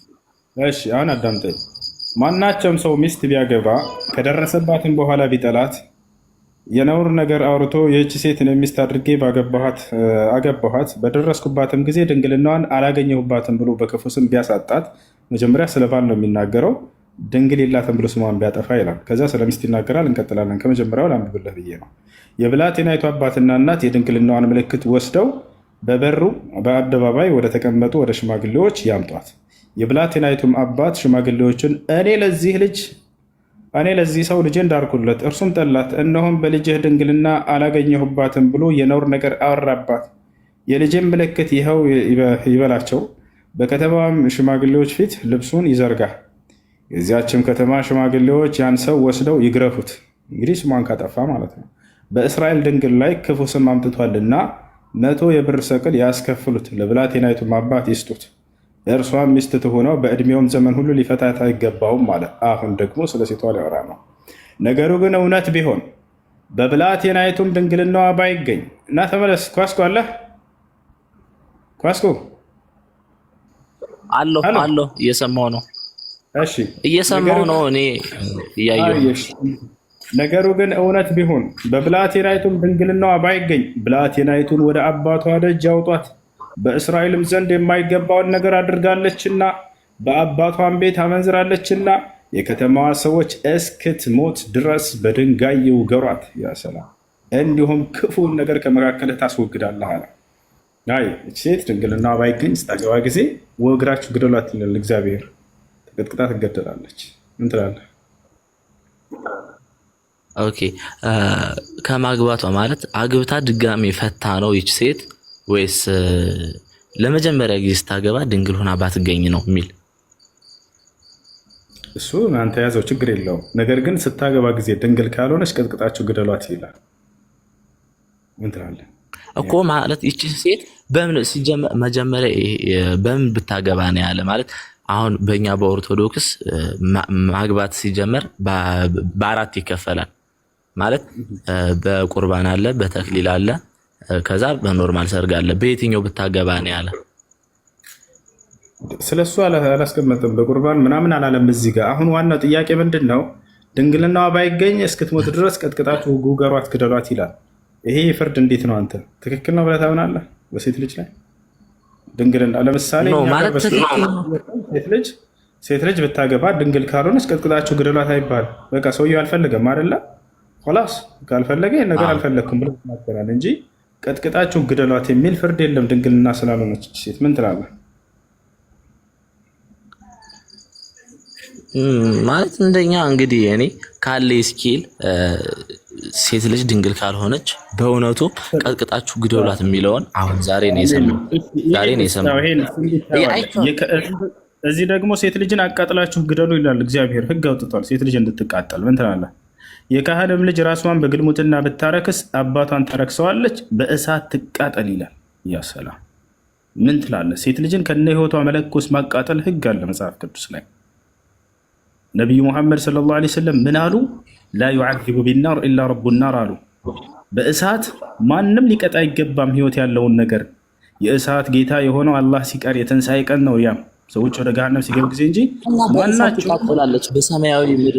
እሺ አሁን አዳምጠኝ። ማናቸውም ሰው ሚስት ቢያገባ ከደረሰባትም በኋላ ቢጠላት የነውር ነገር አውርቶ ይህች ሴትን ሚስት አድርጌ አገባኋት በደረስኩባትም ጊዜ ድንግልናዋን አላገኘሁባትም ብሎ በክፉ ስም ቢያሳጣት፣ መጀመሪያ ስለ ባል ነው የሚናገረው። ድንግል የላትም ብሎ ስሟን ቢያጠፋ ይላል። ከዛ ስለ ሚስት ይናገራል። እንቀጥላለን። ከመጀመሪያው ላንብብልህ ብዬ ነው። የብላቴናይቱ አባትና እናት የድንግልናዋን ምልክት ወስደው በበሩ በአደባባይ ወደ ተቀመጡ ወደ ሽማግሌዎች ያምጧት። የብላቴናይቱም አባት ሽማግሌዎችን እኔ ለዚህ ሰው ልጄ እንዳርኩለት እርሱም ጠላት፣ እነሆም በልጅህ ድንግልና አላገኘሁባትም ብሎ የነውር ነገር አወራባት። የልጄም ምልክት ይኸው ይበላቸው፣ በከተማም ሽማግሌዎች ፊት ልብሱን ይዘርጋ። የዚያችም ከተማ ሽማግሌዎች ያን ሰው ወስደው ይግረፉት። እንግዲህ ስሟን ካጠፋ ማለት ነው። በእስራኤል ድንግል ላይ ክፉ ስም አምጥቷልና 100 የብር ሰቅል ያስከፍሉት፣ ለብላቴናይቱም አባት ይስጡት። እርሷም ሚስት ትሆነው፣ በዕድሜውም ዘመን ሁሉ ሊፈታት አይገባውም ማለት። አሁን ደግሞ ስለ ሴቷ ሊያወራ ነው። ነገሩ ግን እውነት ቢሆን በብላቴናይቱም ድንግልናዋ ባይገኝ እና ተመለስ። ኳስኮ አለህ? ኳስኮ አለሁ እየሰማሁ ነው። እሺ እየሰማሁ ነው። እኔ እያየሁ። ነገሩ ግን እውነት ቢሆን በብላቴናይቱም ድንግልናዋ ባይገኝ ብላቴናይቱን ወደ አባቷ ደጅ ያውጧት፣ በእስራኤልም ዘንድ የማይገባውን ነገር አድርጋለችና በአባቷን ቤት አመንዝራለችና የከተማዋ ሰዎች እስክትሞት ድረስ በድንጋይ ይውገሯት። ያሰላም እንዲሁም ክፉን ነገር ከመካከልህ ታስወግዳለህ አለ። አይ ሴት ድንግልናዋ ባይገኝ ስታገባ ጊዜ ወግራችሁ ግደሏት ይላል እግዚአብሔር። ተቀጥቅጣ ትገደላለች። ምን ትላለህ? ኦኬ ከማግባቷ ማለት አግብታ ድጋሚ ፈታ ነው ይች ሴት ወይስ ለመጀመሪያ ጊዜ ስታገባ ድንግል ሆና ባትገኝ ነው የሚል? እሱ አንተ ያዘው ችግር የለውም። ነገር ግን ስታገባ ጊዜ ድንግል ካልሆነች ቀጥቅጣችሁ ግደሏት ይላል። ምን ትላለህ እኮ? ማለት ይች ሴት በምን ሲጀመር መጀመሪያ በምን ብታገባ ነው ያለ? ማለት አሁን በእኛ በኦርቶዶክስ ማግባት ሲጀመር በአራት ይከፈላል። ማለት በቁርባን አለ፣ በተክሊል አለ፣ ከዛ በኖርማል ሰርግ አለ። በየትኛው ብታገባ ነው ያለ? ስለሱ አላስቀመጥም። በቁርባን ምናምን አላለም እዚህ ጋር። አሁን ዋናው ጥያቄ ምንድን ነው? ድንግልናዋ ባይገኝ እስክትሞት ድረስ ቀጥቅጣችሁ ጉገሯት፣ ግደሏት ይላል። ይሄ ፍርድ እንዴት ነው? አንተ ትክክል ነው ብለህ ታምናለህ? በሴት ልጅ ላይ ድንግልና ለምሳሌ ሴት ልጅ ብታገባ ድንግል ካልሆነች ቀጥቅጣችሁ ግደሏት አይባል። በቃ ሰውየው አልፈለገም አይደለ? ላስ ካልፈለገ ነገር አልፈለግኩም ብሎ ይናገራል እንጂ ቀጥቅጣችሁ ግደሏት የሚል ፍርድ የለም። ድንግልና ስላልሆነች ሴት ምን ትላለህ? ማለት እንደኛ እንግዲህ እኔ ካለ ስኪል ሴት ልጅ ድንግል ካልሆነች በእውነቱ ቀጥቅጣችሁ ግደሏት የሚለውን አሁን ዛሬ ነው የሰማው። እዚህ ደግሞ ሴት ልጅን አቃጥላችሁ ግደሉ ይላል እግዚአብሔር። ሕግ አውጥቷል ሴት ልጅ እንድትቃጠል። ምን ትላለህ? የካህንም ልጅ ራሷን በግልሙትና ብታረክስ አባቷን ታረክሰዋለች፣ በእሳት ትቃጠል ይላል። ያሰላም ምን ትላለህ? ሴት ልጅን ከነ ህይወቷ መለኮስ ማቃጠል ሕግ አለ መጽሐፍ ቅዱስ ላይ። ነቢዩ ሙሐመድ ሰለላሁ ዐለይሂ ወሰለም ምን አሉ? ላ ዩዐዚቡ ቢናር ኢላ ረቡ ናር አሉ። በእሳት ማንም ሊቀጣ አይገባም ህይወት ያለውን ነገር። የእሳት ጌታ የሆነው አላህ ሲቀር የትንሣኤ ቀን ነው። ያም ሰዎች ወደ ገሃነም ሲገቡ ጊዜ እንጂ እና በእሳት ማናቸው ትቃጠላለች በሰማያዊ ምድር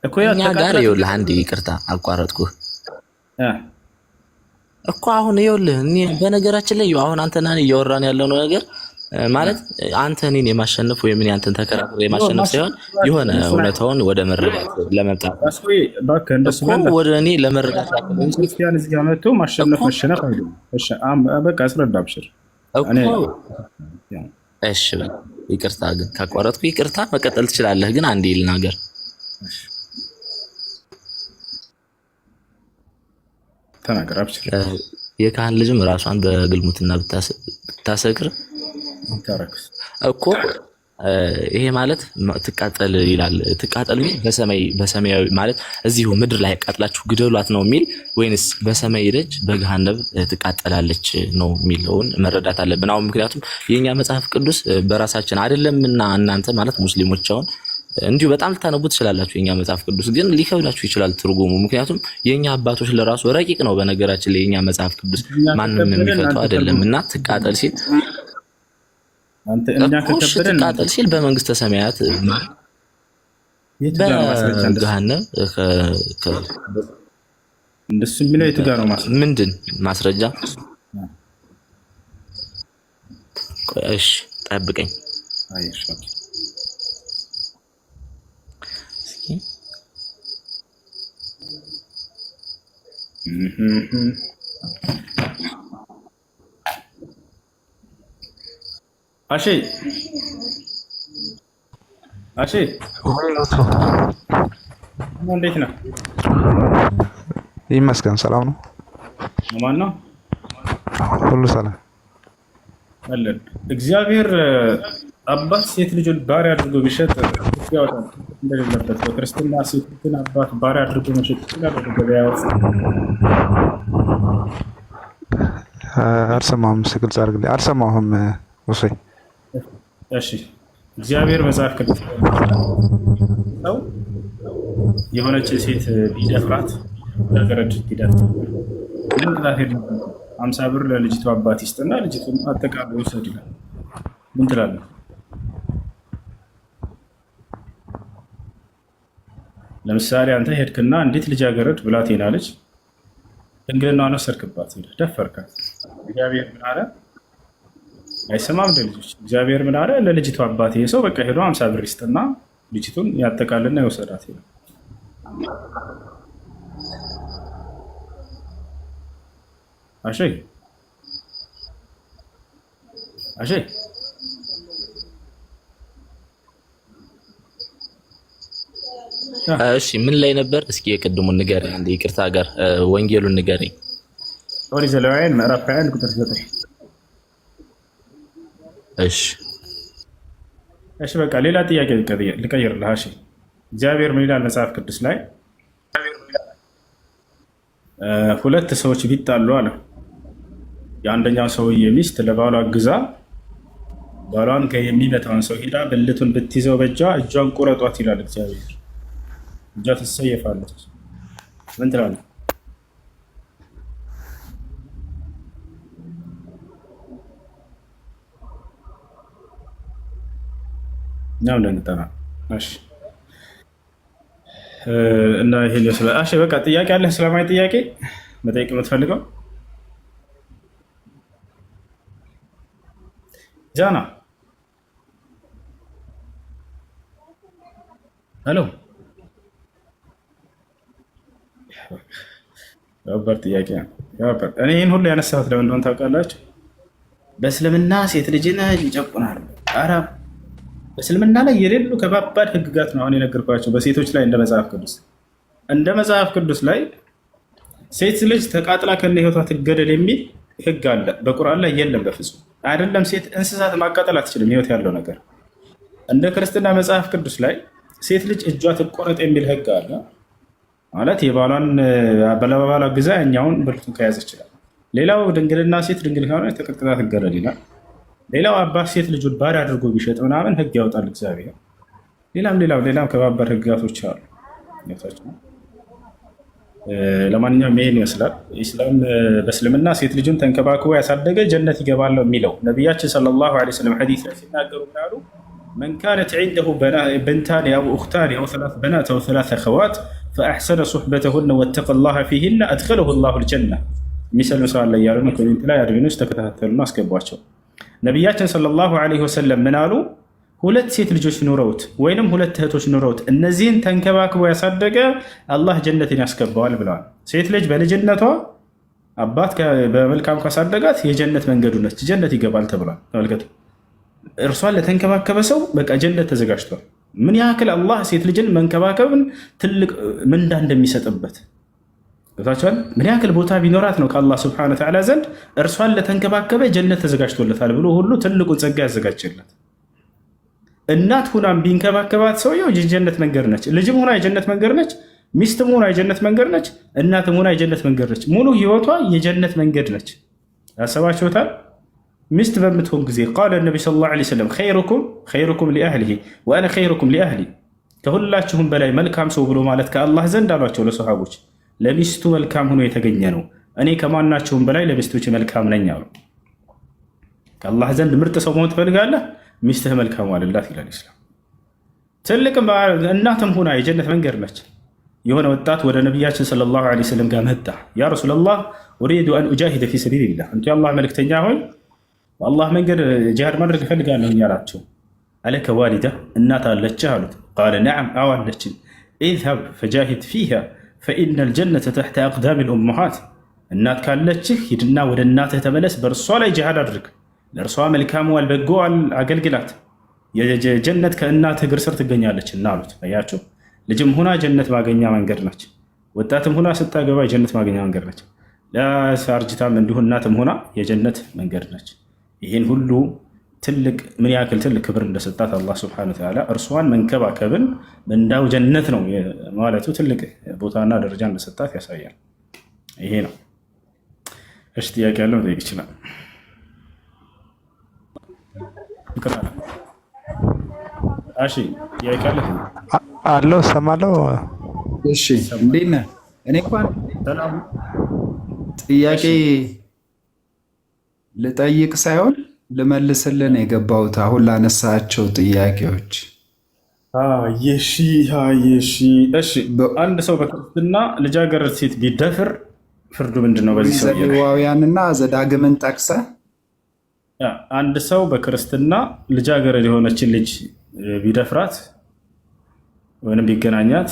እኮ ያ እኛ ጋር ተቃጥላ ይኸውልህ፣ አንዴ ይቅርታ አቋረጥኩህ እ እኮ አሁን ይኸውልህ፣ እኔ በነገራችን ላይ አሁን አንተና እኔ እያወራን ያለው ነገር ማለት አንተ እኔን የማሸነፍ ወይም እኔ አንተን ተከራክሬ የማሸነፍ ሳይሆን የሆነ እውነታውን ወደ መረዳት ለመምጣት አስቆይ እባክህ እንደሱ እኮ ወደ እኔ ለመረዳት ያክል እንጂ ክርስቲያን እዚህ ጋር መጥቶ ማሸነፍ እኮ መሸነፍ አይደለም። እሺ በቃ አስረዳ አብሽር። እኔ እኮ እሺ በቃ ይቅርታ፣ ግን ካቋረጥኩ ይቅርታ፣ መቀጠል ትችላለህ። ግን አንዴ ልናገር። ተናገር አብሽር። የካህን ልጅም ራሷን በግልሙትና ብታሰክር ታረክስ እኮ ይሄ ማለት ትቃጠል ይላል። ትቃጠል ሚል በሰማያዊ ማለት እዚሁ ምድር ላይ ያቃጥላችሁ ግደሏት ነው የሚል ወይንስ በሰማይ ደጅ በገሃነም ትቃጠላለች ነው የሚለውን መረዳት አለብን። አሁን ምክንያቱም የኛ መጽሐፍ ቅዱስ በራሳችን አይደለምና እናንተ ማለት ሙስሊሞች አሁን እንዲሁ በጣም ልታነቡ ትችላላችሁ። የኛ መጽሐፍ ቅዱስ ግን ሊከብዳችሁ ይችላል ትርጉሙ። ምክንያቱም የኛ አባቶች ለራሱ ረቂቅ ነው። በነገራችን ላይ የኛ መጽሐፍ ቅዱስ ማንም የሚፈታው አይደለም እና ትቃጠል ሲል አንተ እኛ ከከበደን ትቃጠል ሲል በመንግስተ ሰማያት በገሃነም እንደሱ የሚለው የቱ ጋር ነው ማስረጃ? ምንድን ማስረጃ? እሺ ጠብቀኝ። አይሽ አሺ እንዴት ነህ? ይመስገን ሰላም ነው። ማን ነው? ሁሉ ሰላም አለን። እግዚአብሔር አባት ሴት ልጁን ባሪያ አድርጎ ቢሸጥ ያወጣል እንደሌለበት በክርስትና ሴትን አባት ባሪያ አድርጎ መሸጥ ይችላል። ወደ ገበያ ውስጥ አልሰማሁም። ግልጽ አድርግልኝ። አልሰማሁም ወሰይ። እሺ እግዚአብሔር መጽሐፍ ቅዱስ ነው የሆነችን ሴት ቢደፍራት ለገረድ ሂደት ምን ታሄድ 50 ብር ለልጅቱ አባት ይስጥና ልጅቱን አጠቃላይ ይወሰድ ይላል። ምን ትላለህ? ለምሳሌ አንተ ሄድክና እንዴት ልጃገረድ ብላቴና ልጅ ድንግልናዋን ወሰድክባት፣ ደፈርካት። እግዚአብሔር ምን አለ? አይሰማም ለልጆች። እግዚአብሔር ምን አለ? ለልጅቱ አባት ይሄ ሰው በቃ ሄዶ 50 ብር ይስጥና ልጅቱን ያጠቃልና ይወሰዳት ይላል። አሼ እሺ ምን ላይ ነበር? እስኪ የቅድሙን ንገረኝ። አንዴ ይቅርታ ጋር ወንጌሉን ንገረኝ። ኦሪት ዘሌዋውያን ምዕራፍ 21 ቁጥር 9። እሺ በቃ ሌላ ጥያቄ ልቀይርልህ። እሺ እግዚአብሔር ምን ይላል መጽሐፍ ቅዱስ ላይ? ሁለት ሰዎች ቢጣሉ አለ የአንደኛው ሰውዬ ሚስት ለባሏ ግዛ ባሏን የሚመታውን ሰው ሄዳ ብልቱን ብትይዘው በእጇ እጇን ቁረጧት ይላል እግዚአብሔር። እጇ ትሰየፋለች። ምን ትላለህ? እኛም ደንግጠና። እሺ እና ይሄን ይመስላል። እሺ በቃ ጥያቄ አለህ? ስለማይ ጥያቄ መጠየቅ የምትፈልገው ጃና? ሄሎ ያበር ጥያቄ ነው። እኔ ይህን ሁሉ ያነሳሁት ለምን እንደሆነ ታውቃላችሁ? በእስልምና ሴት ልጅን ይጨቁናሉ። ኧረ በእስልምና ላይ የሌሉ ከባባድ ህግጋት ነው አሁን የነገርኳቸው በሴቶች ላይ። እንደ መጽሐፍ ቅዱስ ላይ ሴት ልጅ ተቃጥላ ከነ ህይወቷ ትገደል የሚል ህግ አለ። በቁርአን ላይ የለም በፍጹም። አይደለም ሴት እንስሳት ማቃጠል አትችልም ህይወት ያለው ነገር። እንደ ክርስትና መጽሐፍ ቅዱስ ላይ ሴት ልጅ እጇ ትቆረጥ የሚል ህግ አለ። ማለት የባሏን በለባሏ ግዛ እኛውን ብልቱን ከያዘ ይችላል። ሌላው ድንግልና ሴት ድንግል ከሆነ ተቀጥቅጣ ትገደል ይላል። ሌላው አባት ሴት ልጁን ባሪያ አድርጎ ቢሸጥ ምናምን ህግ ያወጣል እግዚአብሔር። ሌላም ከባባድ ህግጋቶች አሉ። ለማንኛውም ይሄን ይመስላል ኢስላም። በእስልምና ሴት ልጁን ተንከባክቦ ያሳደገ ጀነት ይገባል ነው የሚለው ነቢያችን ሰለላሁ ዐለይሂ ወሰለም ሐዲስ ላይ ሲናገሩ ምናሉ መን ካነት ዒንደሁ በንታን አው ኡኽታን አው ሰላስ በናት አው ሰላስ አኸዋት ፈአሕሰነ ሱሕበተሁነ ወተቀ ላህ ፊሂነ አድኸለሁ ላሁ ልጀና የሚሰልም ሰው አለ እያሉ ኮሜንት ላይ አድሚኖች ተከታተሉና አስገቧቸው። ነቢያችን ሰለላሁ ዐለይሂ ወሰለም ምን አሉ? ሁለት ሴት ልጆች ኑረውት ወይንም ሁለት እህቶች ኑረውት እነዚህን ተንከባክቦ ያሳደገ አላህ ጀነትን ያስገባዋል ብለዋል። ሴት ልጅ በልጅነቷ አባት በመልካም ካሳደጋት የጀነት መንገዱ ነች፣ ጀነት ይገባል ተብሏል። ተመልከቱ፣ እርሷን ለተንከባከበ ሰው በቃ ጀነት ተዘጋጅቷል። ምን ያክል አላህ ሴት ልጅን መንከባከብን ትልቅ ምንዳ እንደሚሰጥበት ገብታችኋል። ምን ያክል ቦታ ቢኖራት ነው ከአላህ ስብሐነሁ ወተዓላ ዘንድ እርሷን ለተንከባከበ ጀነት ተዘጋጅቶለታል ብሎ ሁሉ ትልቁን ጸጋ ያዘጋጀለት። እናት ሁናም ቢንከባከባት ሰውየው የጀነት መንገድ ነች። ልጅም ሆና የጀነት መንገድ ነች። ሚስትም ሆና የጀነት መንገድ ነች። እናትም ሆና የጀነት መንገድ ነች። ሙሉ ህይወቷ የጀነት መንገድ ነች። ያሰባችሁታል? ሚስት በምትሆን ጊዜ ቃለ ነቢ ሰለላሁ ዐለይሂ ወሰለም ኸይሩኩም ሊአህሊሂ ወአነ ኸይሩኩም ሊአህሊ፣ ከሁላችሁም በላይ መልካም ሰው ብሎ ማለት ከአላህ ዘንድ አሏቸው ለሰሃቦች፣ ለሚስቱ መልካም ሆኖ የተገኘ ነው። እኔ ከማናቸውም በላይ ለሚስቶች መልካም ነኝ አሉ። ከአላህ ዘንድ ምርጥ ሰው መሆን ትፈልጋለህ? ሚስትህ መልካም ዋልላት ይላል ኢስላም። ትልቅ እናትም ሆና የጀነት መንገድ ነች። የሆነ ወጣት ወደ ነቢያችን ሰለላሁ ዐለይሂ ወሰለም ጋር መጣ። ያ ረሱለላህ ኡሪዱ አን ኡጃሂደ ፊ ሰቢልላህ፣ አንቱ የአላህ መልክተኛ ሆይ በአላህ መንገድ ጂሃድ ማድረግ እፈልጋለሁ አላቸው። አለከ ዋሊዳ፣ እናት አለችህ አሉት። ቃለ ነዓም፣ አዎ አለችን። ኢዝሀብ ፈጃሂድ ፊሃ ፈኢነል ጀነተ ተሕተ አቅዳሚል ኡመሃት፣ እናት ካለችህ ሂድና ወደ እናትህ ተመለስ፣ በእርሷ ላይ ጂሃድ አድርግ፣ ለእርሷ መልካም ዋል፣ በጎ አገልግላት፣ የጀነት ከእናት እግር ስር ትገኛለች እና አሉት። አያችሁ፣ ልጅም ሁና ጀነት ማገኛ መንገድ ነች። ወጣትም ሁና ስታገባ የጀነት ማገኛ መንገድ ነች። ለአርጅታም እንዲሁ እናትም ሁና የጀነት መንገድ ነች። ይህን ሁሉ ትልቅ ምን ያክል ትልቅ ክብር እንደሰጣት አላህ ሱብሓነሁ ወተዓላ እርሷን መንከባከብን እንዳው ጀነት ነው ማለቱ ትልቅ ቦታና ደረጃ እንደሰጣት ያሳያል። ይሄ ነው። እሺ፣ ጥያቄ ያለው መጠየቅ ይችላል። እሺ፣ ጥያቄ አለ አለው እሰማለሁ። እሺ፣ እንዴት ነህ? እኔ እንኳን ጥያቄ ልጠይቅ ሳይሆን ልመልስልን የገባሁት አሁን ላነሳቸው ጥያቄዎች። አንድ ሰው በክርስትና ልጃገረድ ሴት ቢደፍር ፍርዱ ምንድን ነው? በዚህ ሰው ዘሌዋውያንና ዘዳግምን ጠቅሰ አንድ ሰው በክርስትና ልጃገረድ የሆነችን ልጅ ቢደፍራት ወይም ቢገናኛት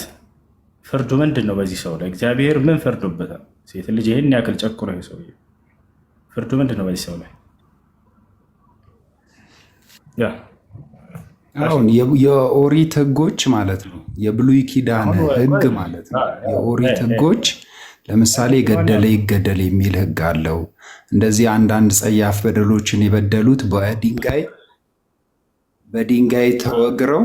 ፍርዱ ምንድን ነው? በዚህ ሰው ላይ እግዚአብሔር ምን ፈርዶበታል? ሴት ልጅ ይህን ያክል ጨቁኖ ሰው ፍርዱ ምንድን ነው በዚህ ሰው ላይ? አሁን የኦሪት ህጎች ማለት ነው፣ የብሉይ ኪዳን ህግ ማለት ነው። የኦሪት ህጎች ለምሳሌ ገደለ ይገደል የሚል ህግ አለው። እንደዚህ አንዳንድ ጸያፍ በደሎችን የበደሉት በድንጋይ ተወግረው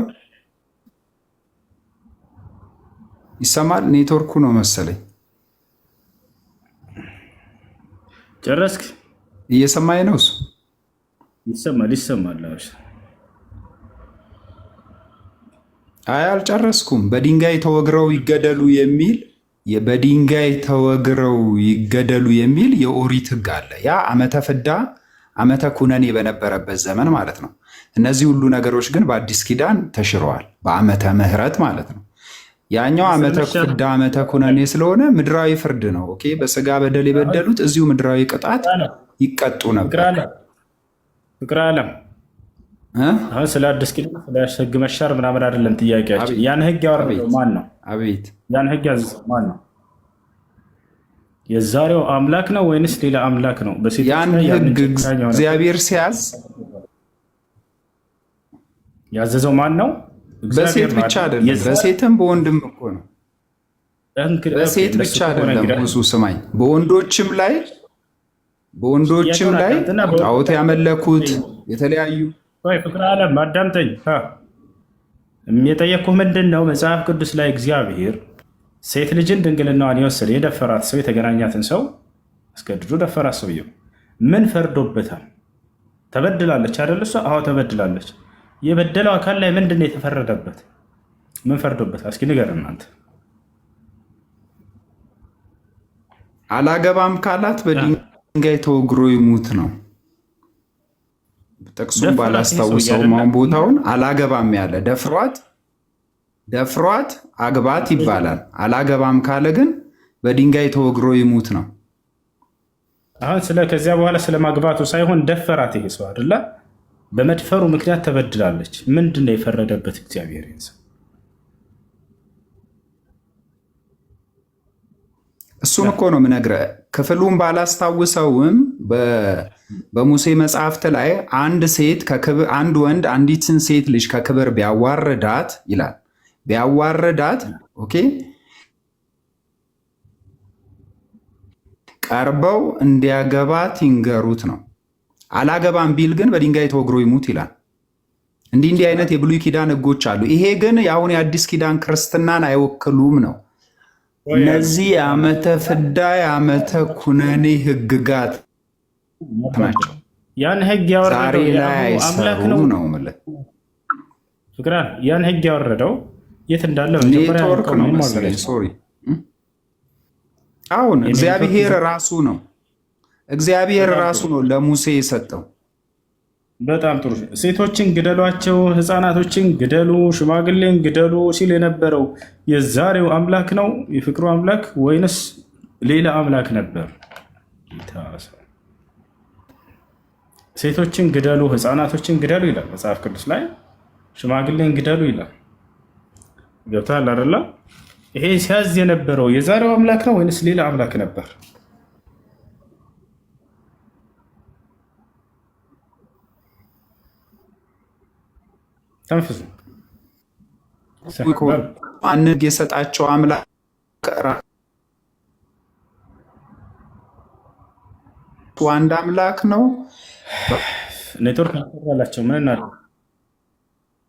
ይሰማል። ኔትወርኩ ነው መሰለኝ። ጨረስክ? እየሰማኝ ነው እሱ? ይሰማል። አይ አልጨረስኩም። በድንጋይ ተወግረው ይገደሉ የሚል በድንጋይ ተወግረው ይገደሉ የሚል የኦሪት ህግ አለ። ያ ዓመተ ፍዳ ዓመተ ኩነኔ በነበረበት ዘመን ማለት ነው። እነዚህ ሁሉ ነገሮች ግን በአዲስ ኪዳን ተሽረዋል፣ በዓመተ ምህረት ማለት ነው። ያኛው ዓመተ ፍዳ ዓመተ ኩነኔ ስለሆነ ምድራዊ ፍርድ ነው። ኦኬ፣ በስጋ በደል የበደሉት እዚሁ ምድራዊ ቅጣት ይቀጡ ነበር። ፍቅር አለም አሁን ስለ አዲስ ኪዳን ስለ ህግ መሻር ምናምን አይደለም ጥያቄያችን። ያን ህግ ያወረደው ማን ነው? አቤት፣ ያን ህግ ያዘዘው ማን ነው? የዛሬው አምላክ ነው ወይንስ ሌላ አምላክ ነው? ያን ህግ እግዚአብሔር ሲያዝ ያዘዘው ማን ነው? በሴት ብቻ አይደለም፣ በሴትም በወንድም እኮ ነው። በሴት ብቻ አይደለም ብዙ ስማኝ፣ በወንዶችም ላይ ጣዖት ያመለኩት የተለያዩ ፍቅር አለም አዳምጠኝ። የጠየቅኩህ ምንድን ነው? መጽሐፍ ቅዱስ ላይ እግዚአብሔር ሴት ልጅን ድንግልናዋን የወሰደ የደፈራት ሰው የተገናኛትን ሰው አስገድዶ ደፈራት። ሰውየው ምን ፈርዶበታል? ተበድላለች አይደል? እሷ አዎ ተበድላለች። የበደለው አካል ላይ ምንድን ነው የተፈረደበት? ምን ፈርዶበታል? እስኪ ንገር እናንተ። አላገባም ካላት በድንጋይ ተወግሮ ይሙት ነው። ጥቅሱን ባላስታውሰውም አሁን ቦታውን አላገባም ያለ ደፍሯት አግባት ይባላል። አላገባም ካለ ግን በድንጋይ ተወግሮ ይሙት ነው። አሁን ከዚያ በኋላ ስለማግባቱ ሳይሆን ደፈራት። ይሄ ሰው አይደለ? በመድፈሩ ምክንያት ተበድላለች። ምንድን ነው የፈረደበት እግዚአብሔር? እሱን እኮ ነው የምነግርህ። ክፍሉን ባላስታውሰውም በሙሴ መጽሐፍት ላይ አንድ ወንድ አንዲትን ሴት ልጅ ከክብር ቢያዋርዳት ይላል። ቢያዋርዳት ኦኬ፣ ቀርበው እንዲያገባት ይንገሩት ነው። አላገባም ቢል ግን በድንጋይ ተወግሮ ይሙት ይላል። እንዲህ አይነት የብሉይ ኪዳን ሕጎች አሉ። ይሄ ግን የአሁን የአዲስ ኪዳን ክርስትናን አይወክሉም ነው። እነዚህ የዓመተ ፍዳ የዓመተ ኩነኔ ሕግጋት ናቸው። ያን ሕግ ያወረደው አምላክ ነው ነው ማለት ፍቅራን። ያን ሕግ ያወረደው የት እንዳለ ኔትወርክ ነው መሰለኝ። ሶሪ አሁን እግዚአብሔር ራሱ ነው ለሙሴ የሰጠው። በጣም ጥሩ። ሴቶችን ግደሏቸው፣ ህፃናቶችን ግደሉ፣ ሽማግሌን ግደሉ ሲል የነበረው የዛሬው አምላክ ነው የፍቅሩ አምላክ ወይንስ ሌላ አምላክ ነበር? ሴቶችን ግደሉ፣ ህፃናቶችን ግደሉ ይላል መጽሐፍ ቅዱስ ላይ። ሽማግሌን ግደሉ ይላል። ገብቶሃል አይደለ? ይሄ ሲያዝ የነበረው የዛሬው አምላክ ነው ወይንስ ሌላ አምላክ ነበር? ተንፍሱ። አንድ የሰጣቸው አምላክ አንድ አምላክ ነው። ኔትወርክ ያላቸው ምን እና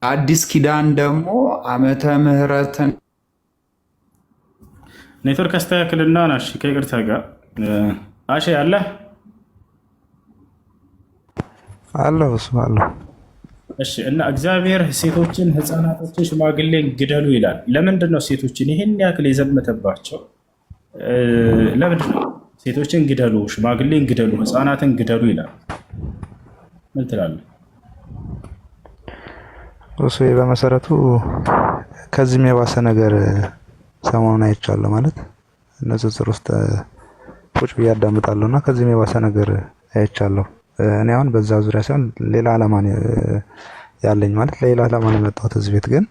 አዲስ ኪዳን ደግሞ ዓመተ ምሕረትን ኔትወርክ አስተካክልና ናሽ ከይቅርታ ጋር አሸ ያለ አለሁ እሱ አለሁ። እሺ እና እግዚአብሔር ሴቶችን፣ ህፃናቶችን፣ ሽማግሌን ግደሉ ይላል። ለምንድን ነው ሴቶችን ይህን ያክል የዘመተባቸው? ለምንድን ነው ሴቶችን ግደሉ፣ ሽማግሌን ግደሉ፣ ህፃናትን ግደሉ ይላል? ምን ትላለህ? እሱ በመሰረቱ ከዚህም የባሰ ነገር ሰሞኑን አይቻለሁ። ማለት ንጽጽር ውስጥ ቁጭ ብዬ አዳምጣለሁ እና ከዚህም የባሰ ነገር አይቻለሁ። እኔ አሁን በዛ ዙሪያ ሳይሆን ሌላ ዓላማ ያለኝ ማለት ለሌላ ዓላማ ነው የመጣሁት እዚህ ቤት። ግን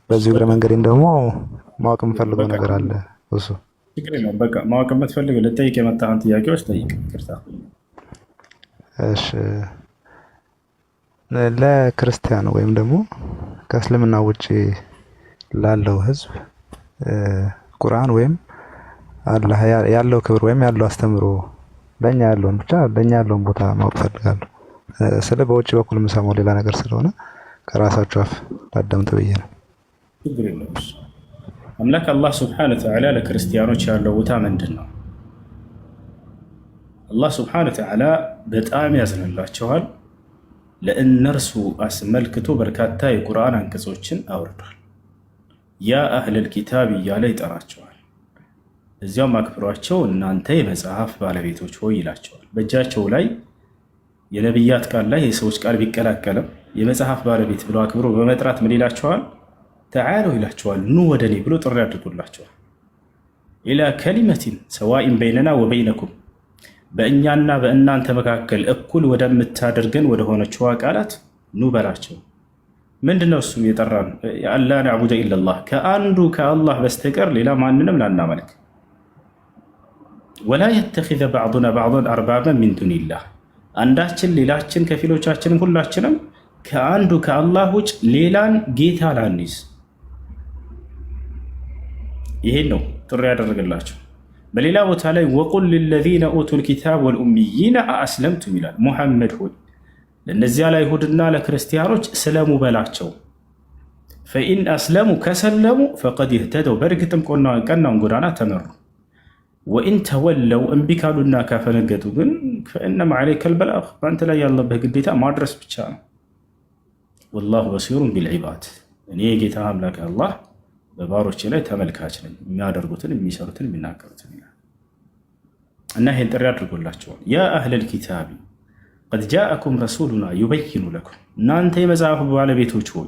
በዚህ እግረ መንገዴን ደግሞ ማወቅ የምፈልገው ነገር አለ። እሱ በቃ ማወቅ የምትፈልገው ልጠይቅ የመጣህን ጥያቄዎች ጠይቅ። ይቅርታ። እሺ፣ ለክርስቲያኑ ወይም ደግሞ ከእስልምና ውጭ ላለው ህዝብ ቁርአን ወይም አላህ ያለው ክብር ወይም ያለው አስተምሮ ለኛ ያለውን ቦታ ማወቅ ፈልጋለሁ። ስለ በውጭ በኩል የምሰማው ሌላ ነገር ስለሆነ ከራሳቸው አፍ ላዳምጥ ብዬ ነው። አምላክ አላህ ስብሐነ ወተዓላ ለክርስቲያኖች ያለው ቦታ ምንድን ነው? አላህ ስብሐነ ወተዓላ በጣም ያዝንላቸዋል። ለእነርሱ አስመልክቶ በርካታ የቁርአን አንቀጾችን አውርዷል። ያ አህለል ኪታብ እያለ ይጠራቸዋል። እዚያም አክብሯቸው እናንተ የመጽሐፍ ባለቤቶች ሆይ ይላቸዋል። በእጃቸው ላይ የነቢያት ቃል ላይ የሰዎች ቃል ቢቀላቀልም የመጽሐፍ ባለቤት ብሎ አክብሮ በመጥራት ምን ይላቸዋል? ተዓለው ይላቸዋል። ኑ ወደ እኔ ብሎ ጥሪ አድርጎላቸዋል። ኢላ ከሊመቲን ሰዋኢን በይነና ወበይነኩም፣ በእኛና በእናንተ መካከል እኩል ወደምታደርገን ወደሆነችዋ ቃላት ኑ በላቸው። ምንድነው እሱም የጠራን? አላ ነዕቡደ ኢለላህ፣ ከአንዱ ከአላህ በስተቀር ሌላ ማንንም ላናመልክ። ወላ የተኪዘ ባዕዱና ባዕዱን አርባበን ሚን ዱኒላህ፣ አንዳችን ሌላችን ከፊሎቻችንም ሁላችንም ከአንዱ ከአላህ ውጭ ሌላን ጌታ ላንይዝ። ይሄን ነው ጥሪ ያደረገላቸው። በሌላ ቦታ ላይ ወቁል ሊለዚነ ኡቱል ኪታብ ወልኡሚይነ አአስለምቱም ይላል። ሙሐመድ ሆይ ለእነዚያ ለአይሁድና ለክርስቲያኖች ስለሙ በላቸው። ፈኢን አስለሙ ከሰለሙ ፈቀድ ይህተደው በእርግጥም ቀናውን ጎዳና ተመሩ። ወኢን ተወለው እምቢ ካሉና ካፈነገጡ ግን ፈኢነማ ዐለይከል በላግ፣ በአንተ ላይ ያለብህ ግዴታ ማድረስ ብቻ ነው። ወላሁ በሲሩን ቢልዒባድ፣ እኔ የጌታ አምላክ አላህ በባሮቼ ላይ ተመልካች ነኝ፣ የሚያደርጉትን የሚሰሩትን የሚናገሩትን። እና ይህን ጥሪ አድርጎላቸዋል። ያ አህለል ኪታቢ ቀድ ጃአኩም ረሱሉና ዩበይኑ ለኩም፣ እናንተ የመጽሐፉ ባለቤቶች ሆይ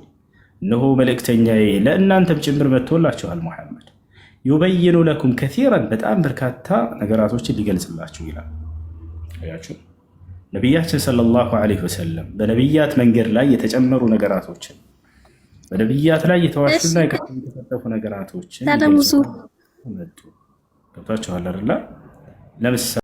እነሆ መልእክተኛዬ ለእናንተም ጭምር መጥቶላችኋል። ሙሐመድ ዩበይኑ ለኩም ከሲረን፣ በጣም በርካታ ነገራቶችን ሊገልጽላችሁ ይላል። አያችሁ ነቢያችን ሰለላሁ ዐለይሂ ወሰለም በነቢያት መንገድ ላይ የተጨመሩ ነገራቶችን፣ በነቢያት ላይ የተዋሹና የተፈተፉ ነገራቶችን መጡ። ገብቷችኋል አይደለ? ለምሳሌ